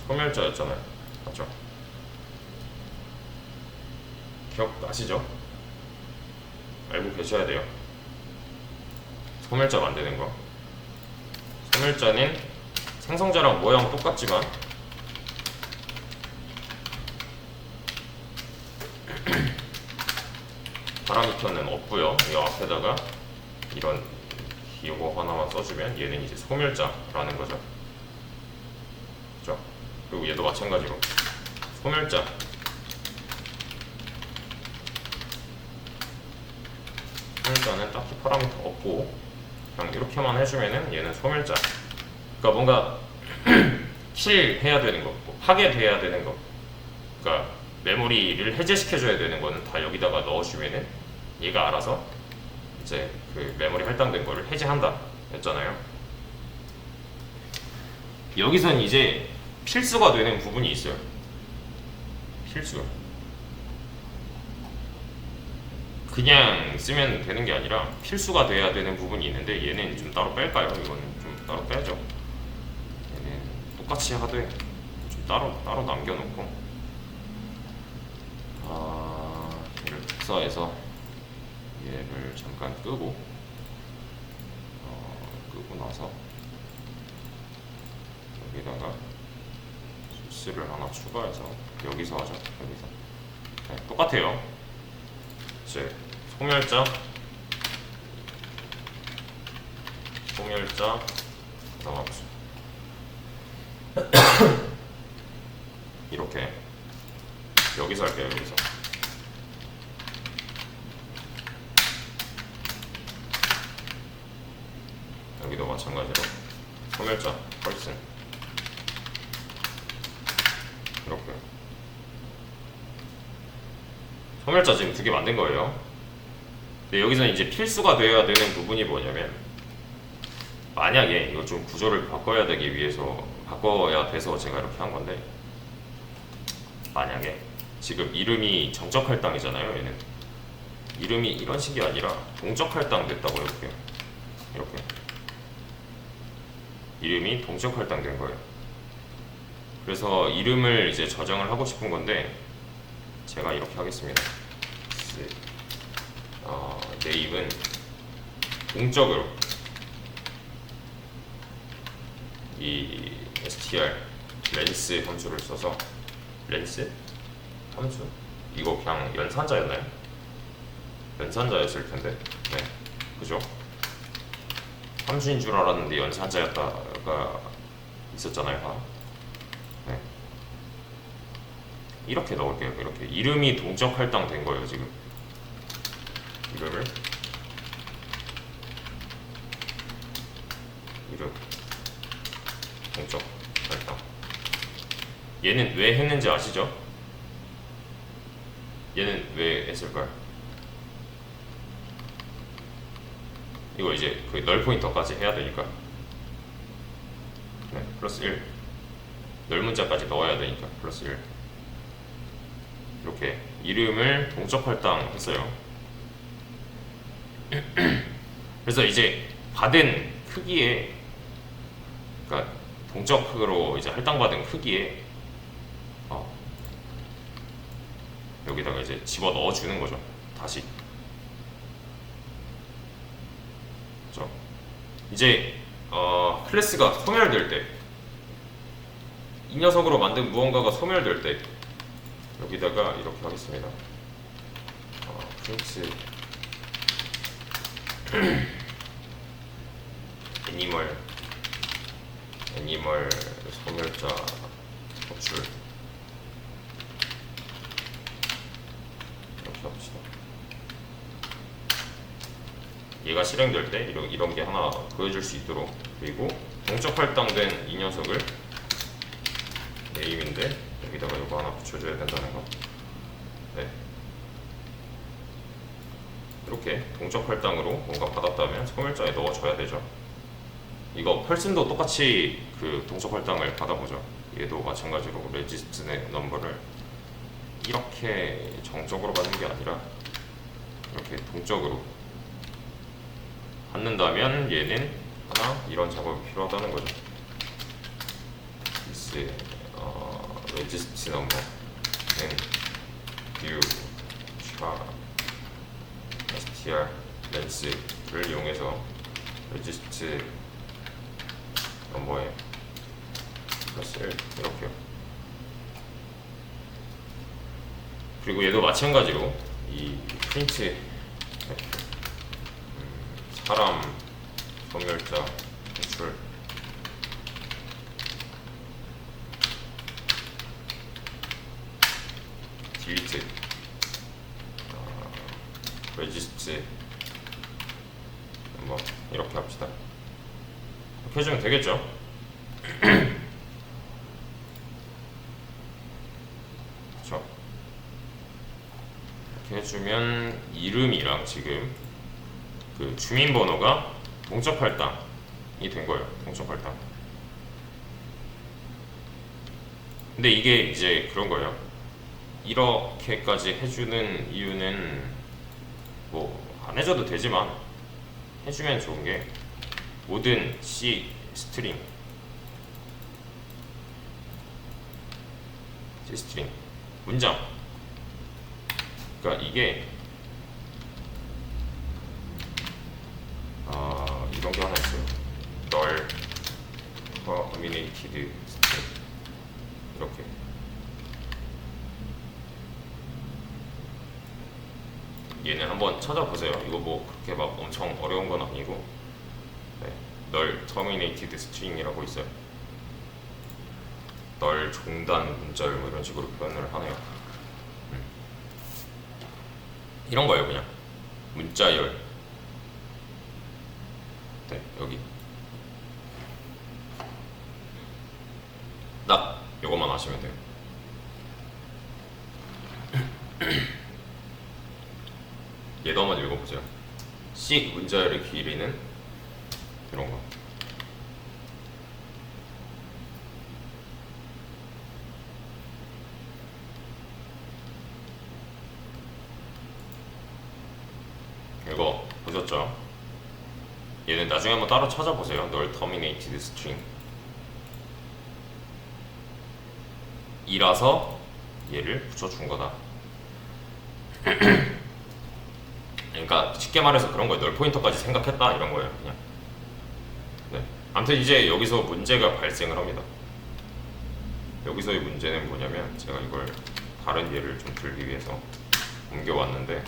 소멸자였잖아요, 맞죠? 기억나시죠? 알고 계셔야 돼요. 소멸자 만드는 거. 소멸자는 생성자랑 모양 똑같지만 파라미터는 없고요. 이 앞에다가 이런 기호 하나만 써주면 얘는 이제 소멸자라는 거죠. 그죠? 그리고 얘도 마찬가지로 소멸자. 소멸자는 딱히 파라미터 없고 그냥 이렇게만 해주면은 얘는 소멸자. 그러니까 뭔가 킬 해야 되는 거, 뭐 파괴돼야 되는 거, 그러니까 메모리를 해제시켜줘야 되는 거는 다 여기다가 넣어주면은 얘가 알아서 이제 그 메모리 할당된 거를 해제한다 했잖아요. 여기선 이제 필수가 되는 부분이 있어요. 필수. 그냥 쓰면 되는 게 아니라 필수가 돼야 되는 부분이 있는데, 얘는 좀 따로 뺄까요? 이거는 좀 따로 빼죠. 얘는 똑같이 하되 좀 따로 남겨놓고, 얘를 특사해서 얘를 잠깐 끄고 나서 여기다가 소스를 하나 추가해서 여기서 하죠. 여기서. 네, 똑같아요. 이제 소멸자 나와보죠. 이렇게 여기서 할게요. 여기서. 여기도 마찬가지로 소멸자 펄슨 이렇게. 소멸자 지금 2개 만든 거예요. 근데 여기서는 이제 필수가 되어야 되는 부분이 뭐냐면, 만약에 이거 좀 구조를 바꿔야 돼서 제가 이렇게 한 건데, 만약에 지금 이름이 정적할당이잖아요. 얘는 이름이 이런 식이 아니라 동적할당 됐다고 해볼게요. 이렇게 이름이 동적할당 된 거예요. 그래서 이름을 이제 저장을 하고 싶은 건데, 제가 이렇게 하겠습니다. 네임은 동적으로 이 str 렌스 함수를 써서, 렌스 함수 이거 그냥 연산자였나요? 연산자였을 텐데, 네, 그죠? 함수인 줄 알았는데 연산자였다가 있었잖아요. 네, 이렇게 넣을게요. 이렇게 이름이 동적할당 된 거예요. 지금 이름을 이름 동적할당. 얘는 왜 했는지 아시죠? 얘는 왜 했을까요? 이거 이제 그 널 포인터까지 해야 되니까. 네, 플러스 1. 널 문자까지 넣어야 되니까 플러스 1. 이렇게 이름을 동적할당 했어요. 그래서 이제 받은 크기에, 그러니까 동적으로 이제 할당받은 크기에 여기다가 이제 집어 넣어주는 거죠. 다시. 그렇죠? 이제 클래스가 소멸될 때, 이 녀석으로 만든 무언가가 소멸될 때 여기다가 이렇게 하겠습니다. 프린트 애니멀 소멸자 호출 이렇게 합시다. 얘가 실행될 때 이런 게 하나 보여줄 수 있도록. 그리고 동적 할당된 이 녀석을 네임인데 여기다가 이거 하나 붙여줘야 된다는 거. 네. 이렇게 동적 할당으로 뭔가 받았다면 소멸자에 넣어줘야 되죠. 이거 펄슨도 똑같이 그 동적 할당을 받아보죠. 얘도 마찬가지로 레지스트 넘버를 이렇게 정적으로 받는 게 아니라 이렇게 동적으로 받는다면 얘는 하나 이런 작업이 필요하다는 거죠. this register number and view char str lens를 이용해서 register number에 플러스 1 이렇게요. 그리고 얘도 마찬가지로 이 프린트 사람 소멸자 호출 딜리트 레지스트 뭐 이렇게 합시다. 이렇게 해주면 되겠죠? 그렇죠? 이렇게 해주면 이름이랑 지금 그 주민번호가 동적할당이 된 거예요. 동적할당. 근데 이게 이제 그런 거예요. 이렇게까지 해주는 이유는 뭐 안 해줘도 되지만 해주면 좋은 게, 모든 C 스트링 문장, 그러니까 이게 이런 게 하나 있어요. terminated string 이렇게. 얘는 한번 찾아보세요. 이거 뭐 그렇게 막 엄청 어려운 건 아니고. 네, 널 terminated string이라고 있어요. 널 종단 문자열 뭐 이런 식으로 표현을 하네요. 이런 거예요, 그냥 문자열. 네, 여기 딱 요것만 아시면 돼요. 얘도 한번 읽어보세요. C 문자열의 길이는 이런 거. 이거 보셨죠? 얘는 나중에 한번 따로 찾아보세요. 널 terminated string 이라서 얘를 붙여준 거다. 그러니까 쉽게 말해서 그런 거예요. 널 포인터까지 생각했다 이런 거예요. 그냥. 네. 아무튼 이제 여기서 문제가 발생을 합니다. 여기서의 문제는 뭐냐면 제가 이걸 다른 예를 좀 들기 위해서 옮겨왔는데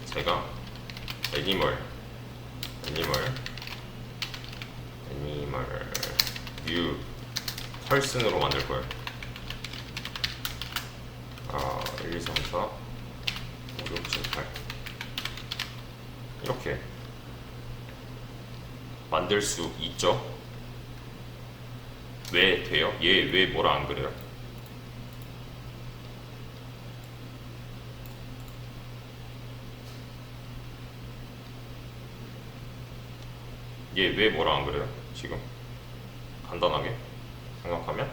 제가 애니멀 유 펄슨으로 만들 거예요. 1, 2, 3, 4, 5, 6, 7, 8 이렇게 만들 수 있죠. 왜 돼요? 얘 왜 뭐라 안 그래요? 얘 왜 뭐라 안 그래요? 지금 간단하게 생각하면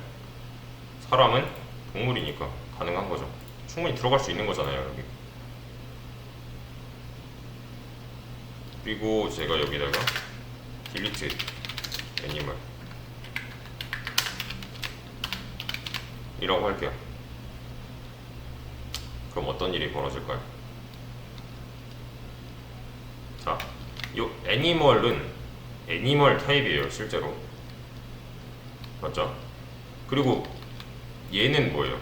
사람은 동물이니까 가능한 거죠. 충분히 들어갈 수 있는 거잖아요, 여기. 그리고 제가 여기다가 delete animal 이라고 할게요. 그럼 어떤 일이 벌어질까요? 자, 이 애니멀은 애니멀 타입이에요, 실제로. 맞죠? 그리고 얘는 뭐예요?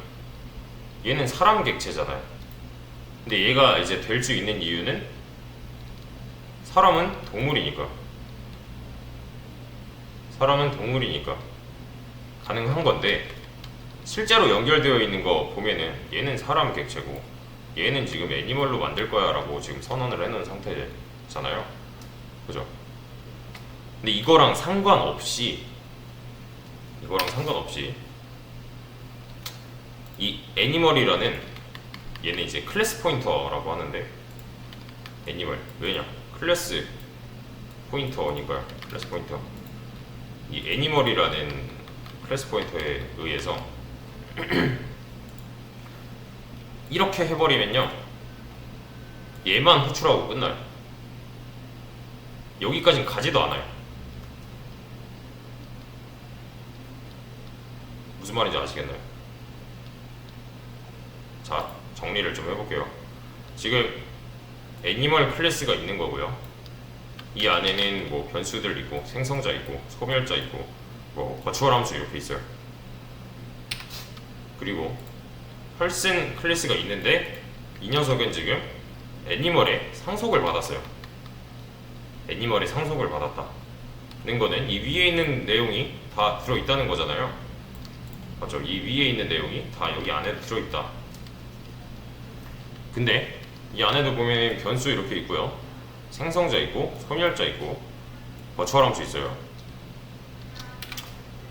얘는 사람 객체잖아요. 근데 얘가 이제 될 수 있는 이유는 사람은 동물이니까. 사람은 동물이니까 가능한 건데 실제로 연결되어 있는 거 보면은 얘는 사람 객체고 얘는 지금 애니멀로 만들 거야 라고 지금 선언을 해놓은 상태잖아요. 그죠? 근데 이거랑 상관없이 이 애니멀이라는 얘는 이제 클래스 포인터라고 하는데 애니멀 왜냐? 클래스 포인터니까요. 클래스 포인터. 이 애니멀이라는 클래스 포인터에 의해서 이렇게 해버리면요 얘만 호출하고 끝나요. 여기까진 가지도 않아요. 무슨 말인지 아시겠나요? 자, 정리를 좀 해볼게요. 지금 애니멀 클래스가 있는 거고요. 이 안에는 뭐 변수들 있고 생성자 있고 소멸자 있고 뭐 버추얼 함수 이렇게 있어요. 그리고 펄슨 클래스가 있는데 이 녀석은 지금 애니멀에 상속을 받았어요. 애니멀에 상속을 받았다는 거는 이 위에 있는 내용이 다 들어있다는 거잖아요. 맞죠? 이 위에 있는 내용이 다 여기 안에 들어있다. 근데 이 안에도 보면 변수 이렇게 있고요. 생성자 있고 소멸자 있고 버추얼 함수 있어요.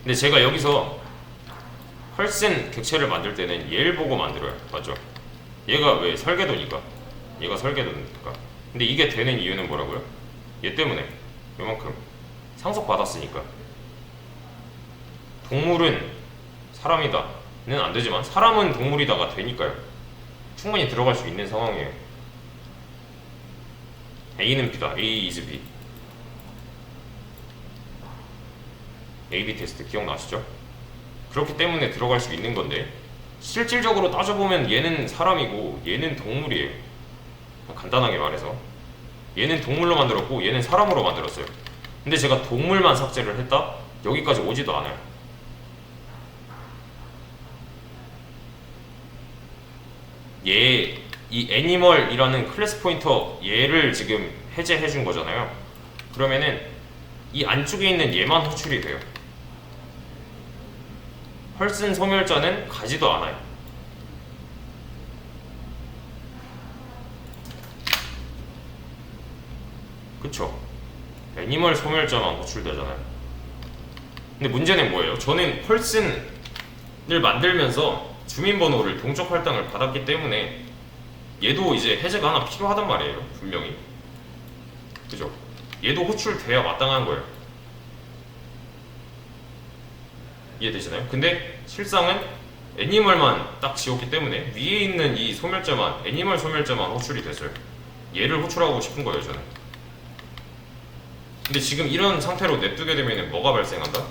근데 제가 여기서 펄슨 객체를 만들 때는 얘를 보고 만들어요. 맞죠? 얘가 왜 설계도니까. 얘가 설계도니까. 근데 이게 되는 이유는 뭐라고요? 얘 때문에 요만큼 상속 받았으니까. 동물은 사람이다는 안 되지만 사람은 동물이다가 되니까요. 충분히 들어갈 수 있는 상황이에요. A는 B다. A is B. A-B 테스트 기억나시죠? 그렇기 때문에 들어갈 수 있는 건데 실질적으로 따져보면 얘는 사람이고 얘는 동물이에요. 간단하게 말해서 얘는 동물로 만들었고 얘는 사람으로 만들었어요. 근데 제가 동물만 삭제를 했다? 여기까지 오지도 않아요. 이 애니멀이라는 클래스 포인터 얘를 지금 해제해 준 거잖아요. 그러면은 이 안쪽에 있는 얘만 호출이 돼요. 펄슨 소멸자는 가지도 않아요. 그쵸? 애니멀 소멸자만 호출되잖아요. 근데 문제는 뭐예요? 저는 펄슨을 만들면서 주민번호를 동적 할당을 받았기 때문에 얘도 이제 해제가 하나 필요하단 말이에요. 분명히. 그죠? 얘도 호출돼야 마땅한 거예요. 이해되시나요? 근데 실상은 애니멀만 딱 지웠기 때문에 위에 있는 이 소멸자만, 애니멀 소멸자만 호출이 됐어요. 얘를 호출하고 싶은 거예요, 저는. 근데 지금 이런 상태로 냅두게 되면 뭐가 발생한다?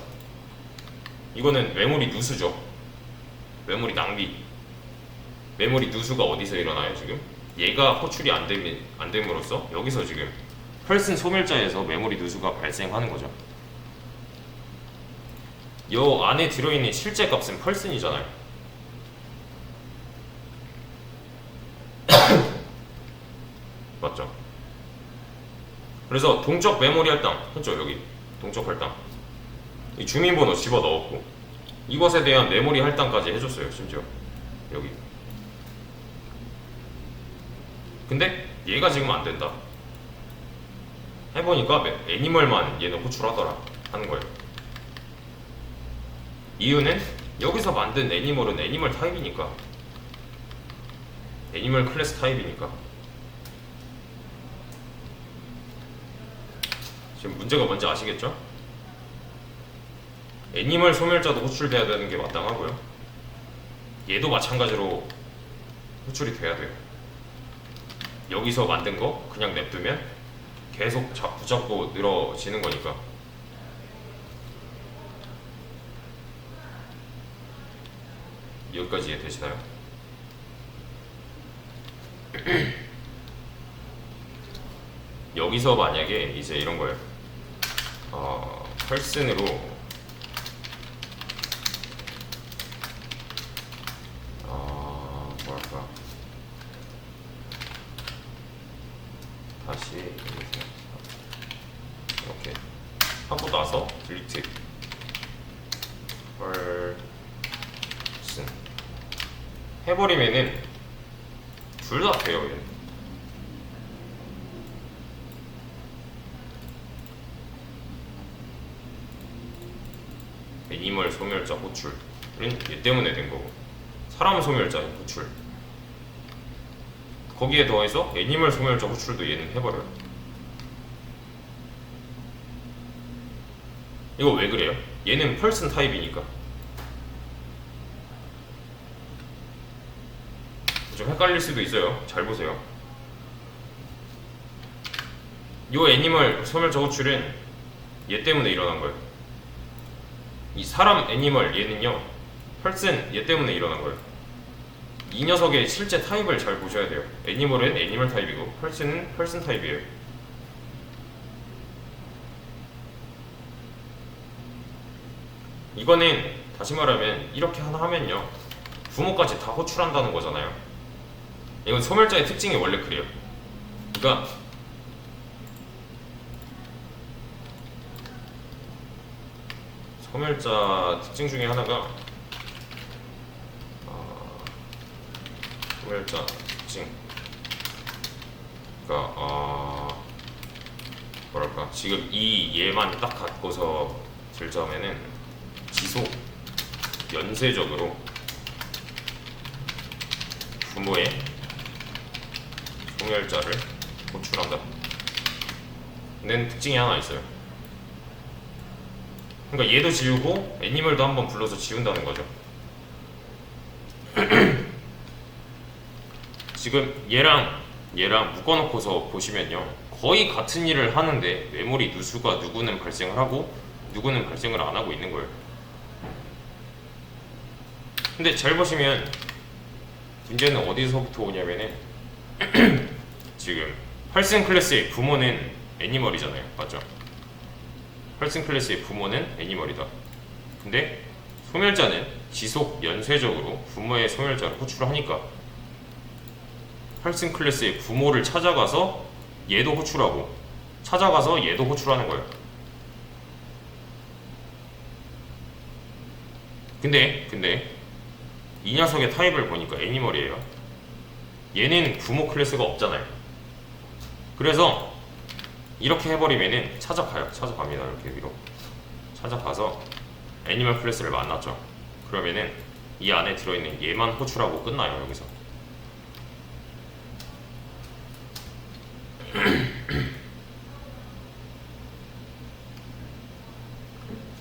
이거는 메모리 누수죠. 메모리 낭비. 메모리 누수가 어디서 일어나요, 지금? 얘가 호출이 안 됨으로써 여기서 지금 펄슨 소멸자에서 메모리 누수가 발생하는 거죠. 요 안에 들어있는 실제 값은 펄슨이잖아요. 맞죠? 그래서 동적 메모리 할당 했죠. 여기 동적 할당 이 주민번호 집어넣었고 이것에 대한 메모리 할당까지 해줬어요. 심지어 여기. 근데 얘가 지금 안 된다. 해보니까 애니멀만 얘는 호출하더라 하는 거예요. 이유는 여기서 만든 애니멀은 애니멀 타입이니까, 애니멀 클래스 타입이니까. 지금 문제가 뭔지 아시겠죠? 애니멀 소멸자도 호출돼야 되는 게 마땅하고요. 얘도 마찬가지로 호출이 돼야 돼요. 여기서 만든 거 그냥 냅두면 계속 붙잡고 늘어지는 거니까. 여기까지 이해되시나요? 여기서 만약에 이제 이런 거예요. 펄슨으로 뭐랄까 다시 이렇게 하고 나서 딜리트 펄슨 해버리면은 둘 다 돼요. 얘는. 애니멀 소멸자 호출은 얘 때문에 된 거고, 사람 소멸자 호출 거기에 더해서 애니멀 소멸자 호출도 얘는 해버려요. 이거 왜 그래요? 얘는 펄슨 타입이니까. 좀 헷갈릴 수도 있어요. 잘 보세요. 요 애니멀 소멸자 호출은 얘 때문에 일어난 거예요. 이 사람 애니멀 얘는요, 펄슨 얘 때문에 일어난 거예요. 이 녀석의 실제 타입을 잘 보셔야 돼요. 애니멀은 애니멀 타입이고 펄슨은 펄슨 타입이에요. 이거는 다시 말하면 이렇게 하나 하면요, 부모까지 다 호출한다는 거잖아요. 이건 소멸자의 특징이 원래 그래요. 그러니까 소멸자 특징 중에 하나가 소멸자 특징, 그러니까 뭐랄까, 지금 이 얘만 딱 갖고서 들자면은 지속 연쇄적으로 부모의 소멸자를 호출한다 는 특징이 하나 있어요. 그러니까 얘도 지우고 애니멀도 한번 불러서 지운다는 거죠. 지금 얘랑 묶어놓고서 보시면요, 거의 같은 일을 하는데 메모리 누수가 누구는 발생을 하고 누구는 발생을 안 하고 있는 거예요. 근데 잘 보시면 문제는 어디서부터 오냐면은 지금 펄슨 클래스의 부모는 애니멀이잖아요. 맞죠? 펄슨 클래스의 부모는 애니멀이다. 근데 소멸자는 지속 연쇄적으로 부모의 소멸자를 호출을 하니까 펄슨 클래스의 부모를 찾아가서 얘도 호출하고 찾아가서 얘도 호출하는 거예요. 근데 이 녀석의 타입을 보니까 애니멀이에요. 얘는 부모 클래스가 없잖아요. 그래서 이렇게 해버리면은 찾아갑니다. 이렇게 위로 찾아가서 애니멀 클래스를 만났죠. 그러면은 이 안에 들어있는 얘만 호출하고 끝나요. 여기서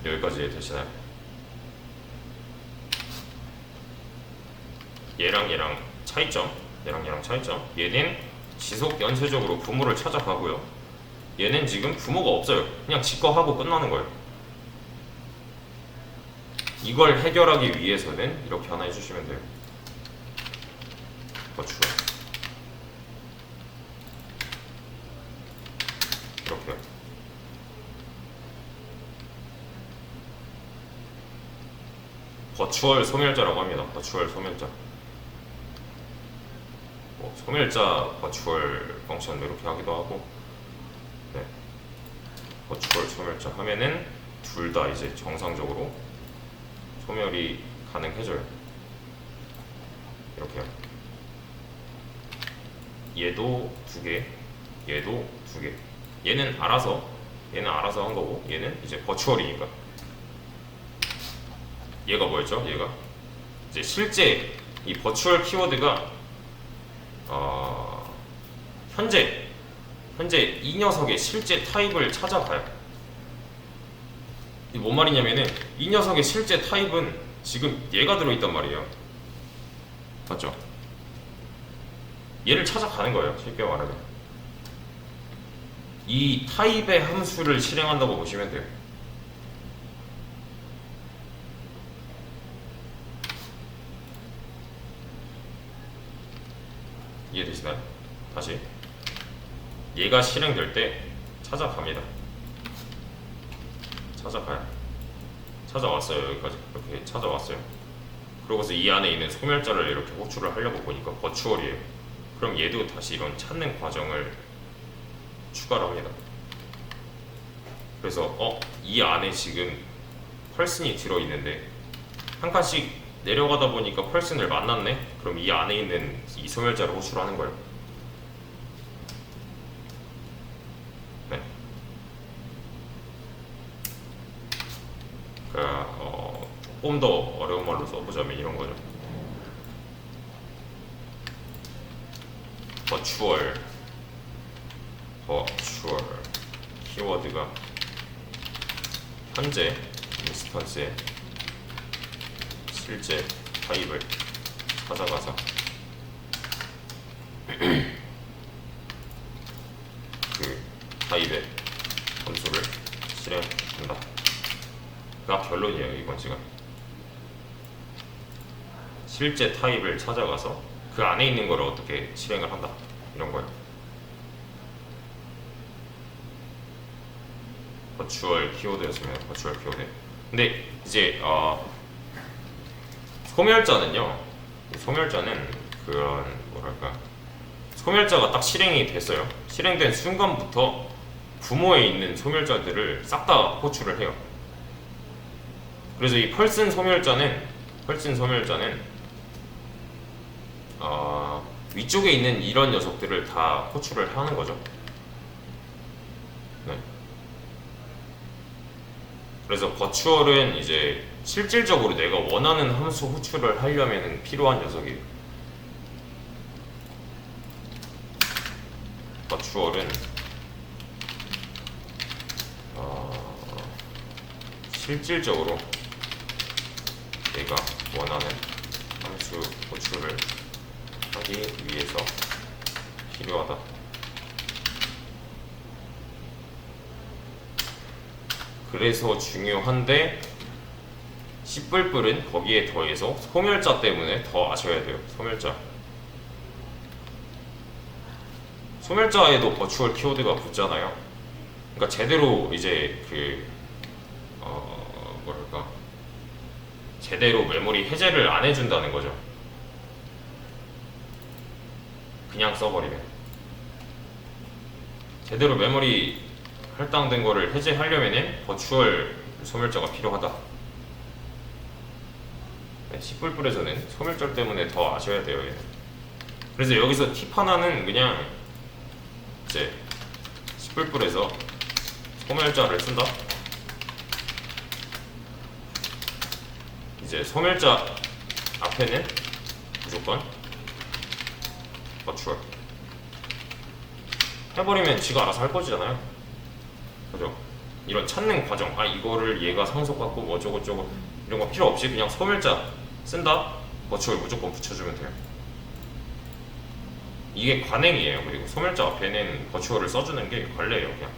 여기까지 되시나요? 얘랑 차이점. 얘는 지속 연쇄적으로 부모를 찾아가고요. 얘는 지금 부모가 없어요. 그냥 지거 하고 끝나는 거예요. 이걸 해결하기 위해서는 이렇게 하나 해주시면 돼요. 버추얼 이렇게요. 버추얼 소멸자라고 합니다. 버추얼 소멸자. 소멸자 버추얼 펑션 이렇게 하기도 하고, 네. 버추얼 소멸자 하면은 둘 다 이제 정상적으로 소멸이 가능해져요. 이렇게요. 얘도 두 개, 얘도 두 개. 얘는 알아서 한 거고, 얘는 이제 버추얼이니까. 얘가 뭐였죠? 얘가 이제 실제 이 버추얼 키워드가 현재 이 녀석의 실제 타입을 찾아가요. 이게 뭔 말이냐면은 이 녀석의 실제 타입은 지금 얘가 들어있단 말이에요. 맞죠? 얘를 찾아가는 거예요. 쉽게 말하면 이 타입의 함수를 실행한다고 보시면 돼요. 이해되시나요? 다시 얘가 실행될 때 찾아갑니다. 찾아왔어요. 여기까지 이렇게 찾아왔어요. 그러고서 이 안에 있는 소멸자를 이렇게 호출을 하려고 보니까 버추얼이에요. 그럼 얘도 다시 이런 찾는 과정을 추가를 합니다. 그래서 이 안에 지금 펄슨이 들어있는데 한 칸씩 내려가다 보니까 펄슨을 만났네? 그럼 이 안에 있는 이 소멸자를 호출하는 거예요. 네. 그러니까 조금 더 어려운 말로 써보자면 이런 거죠. 버추얼 키워드가 현재 인스턴스의 실제 타입을 찾아가서 그 타입의 함수를 실행한다. 가 결론이에요. 이건 지금 실제 타입을 찾아가서 그 안에 있는 거를 어떻게 실행을 한다, 이런 거예요. 버추얼 키워드였으면 버추얼 키워드. 근데 이제 소멸자는 그런 뭐랄까, 소멸자가 딱 실행이 됐어요. 실행된 순간부터 부모에 있는 소멸자들을 싹 다 호출을 해요. 그래서 이 펄슨 소멸자는 위쪽에 있는 이런 녀석들을 다 호출을 하는 거죠. 네. 그래서 버추얼은 이제 실질적으로 내가 원하는 함수 호출을 하려면 필요한 녀석이에요. 버추얼은 실질적으로 내가 원하는 함수 호출을 하기 위해서 필요하다. 그래서 중요한데 씨뿔뿔은 거기에 더해서 소멸자 때문에 더 아셔야 돼요. 소멸자에도 버추얼 키워드가 붙잖아요. 그러니까 제대로 이제 그 뭐랄까 제대로 메모리 해제를 안 해준다는 거죠. 그냥 써버리면 제대로 메모리 할당된 거를 해제하려면은 버추얼 소멸자가 필요하다. 네, C++에서는 소멸절 때문에 더 아셔야 돼요. 얘는. 그래서 여기서 팁 하나는 그냥 이제 C++에서 소멸자를 쓴다. 이제 소멸자 앞에는 무조건 버추얼 해버리면 지가 알아서 할 거잖아요. 그죠? 이런 찾는 과정, 이거를 얘가 상속받고 뭐 저거저거 이런 거 필요 없이 그냥 소멸자 쓴다. 버추얼 무조건 붙여주면 돼요. 이게 관행이에요. 그리고 소멸자 앞에는 버추얼을 써주는 게 관례예요. 그냥.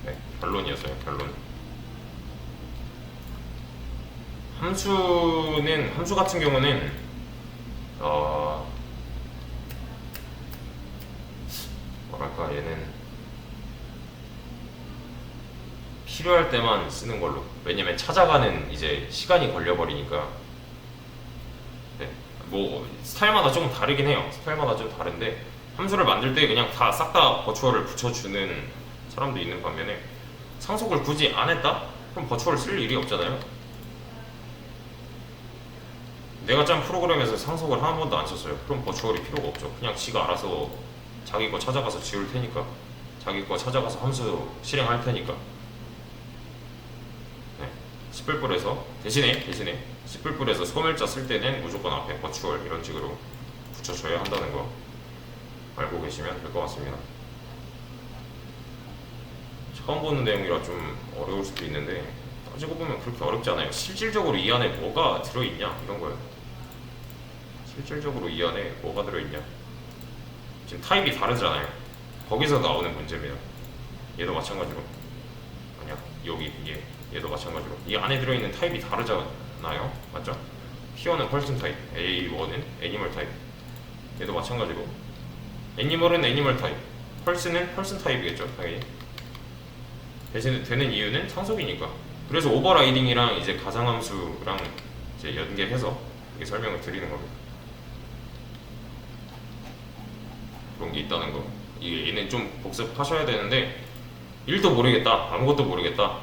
네, 결론이었어요. 결론. 함수 같은 경우는 뭐랄까 얘는 필요할 때만 쓰는 걸로. 왜냐면 찾아가는 이제 시간이 걸려버리니까. 네, 뭐 스타일마다 조금 다르긴 해요. 스타일마다 좀 다른데 함수를 만들 때 그냥 다 싹 다 버추얼을 붙여주는 사람도 있는 반면에 상속을 굳이 안 했다? 그럼 버추얼을 쓸 일이 없잖아요. 내가 짠 프로그램에서 상속을 한 번도 안 썼어요. 그럼 버추얼이 필요가 없죠. 그냥 지가 알아서 자기 거 찾아가서 지울 테니까, 자기 거 찾아가서 함수 실행할 테니까. 네. C++에서 대신에 C++에서 소멸자 쓸 때는 무조건 앞에 버추얼 이런 식으로 붙여줘야 한다는 거 알고 계시면 될 것 같습니다. 처음 보는 내용이라 좀 어려울 수도 있는데 따지고 보면 그렇게 어렵지 않아요. 실질적으로 이 안에 뭐가 들어있냐 이런 거예요. 실질적으로 이 안에 뭐가 들어있냐. 지금 타입이 다르잖아요. 거기서 나오는 문제입니다. 얘도 마찬가지로. 아니야, 여기 얘도 마찬가지로. 이 안에 들어있는 타입이 다르잖아요. 맞죠? P1은 펄슨 타입, A1은 애니멀 타입. 얘도 마찬가지로. 애니멀은 애니멀 타입, 펄슨은 펄슨 타입이겠죠, 당연히. 대신 되는 이유는 상속이니까. 그래서 오버라이딩이랑 이제 가상함수랑 이제 연계해서 이렇게 설명을 드리는 겁니다. 그런 게 있다는 거. 얘는 좀 복습하셔야 되는데 1도 모르겠다, 아무것도 모르겠다.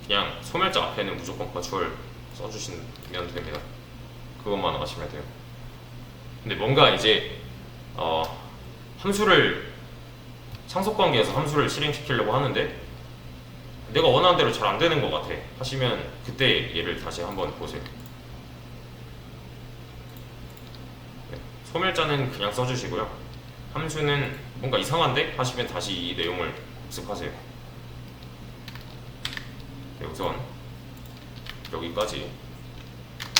그냥 소멸자 앞에는 무조건 버추얼 써주시면 됩니다. 그것만 아시면 돼요. 근데 뭔가 이제 함수를 상속관계에서 함수를 실행시키려고 하는데 내가 원하는 대로 잘 안 되는 것 같아 하시면 그때 얘를 다시 한번 보세요. 네. 소멸자는 그냥 써주시고요. 함수는 뭔가 이상한데 하시면 다시 이 내용을 복습하세요. 네, 우선 여기까지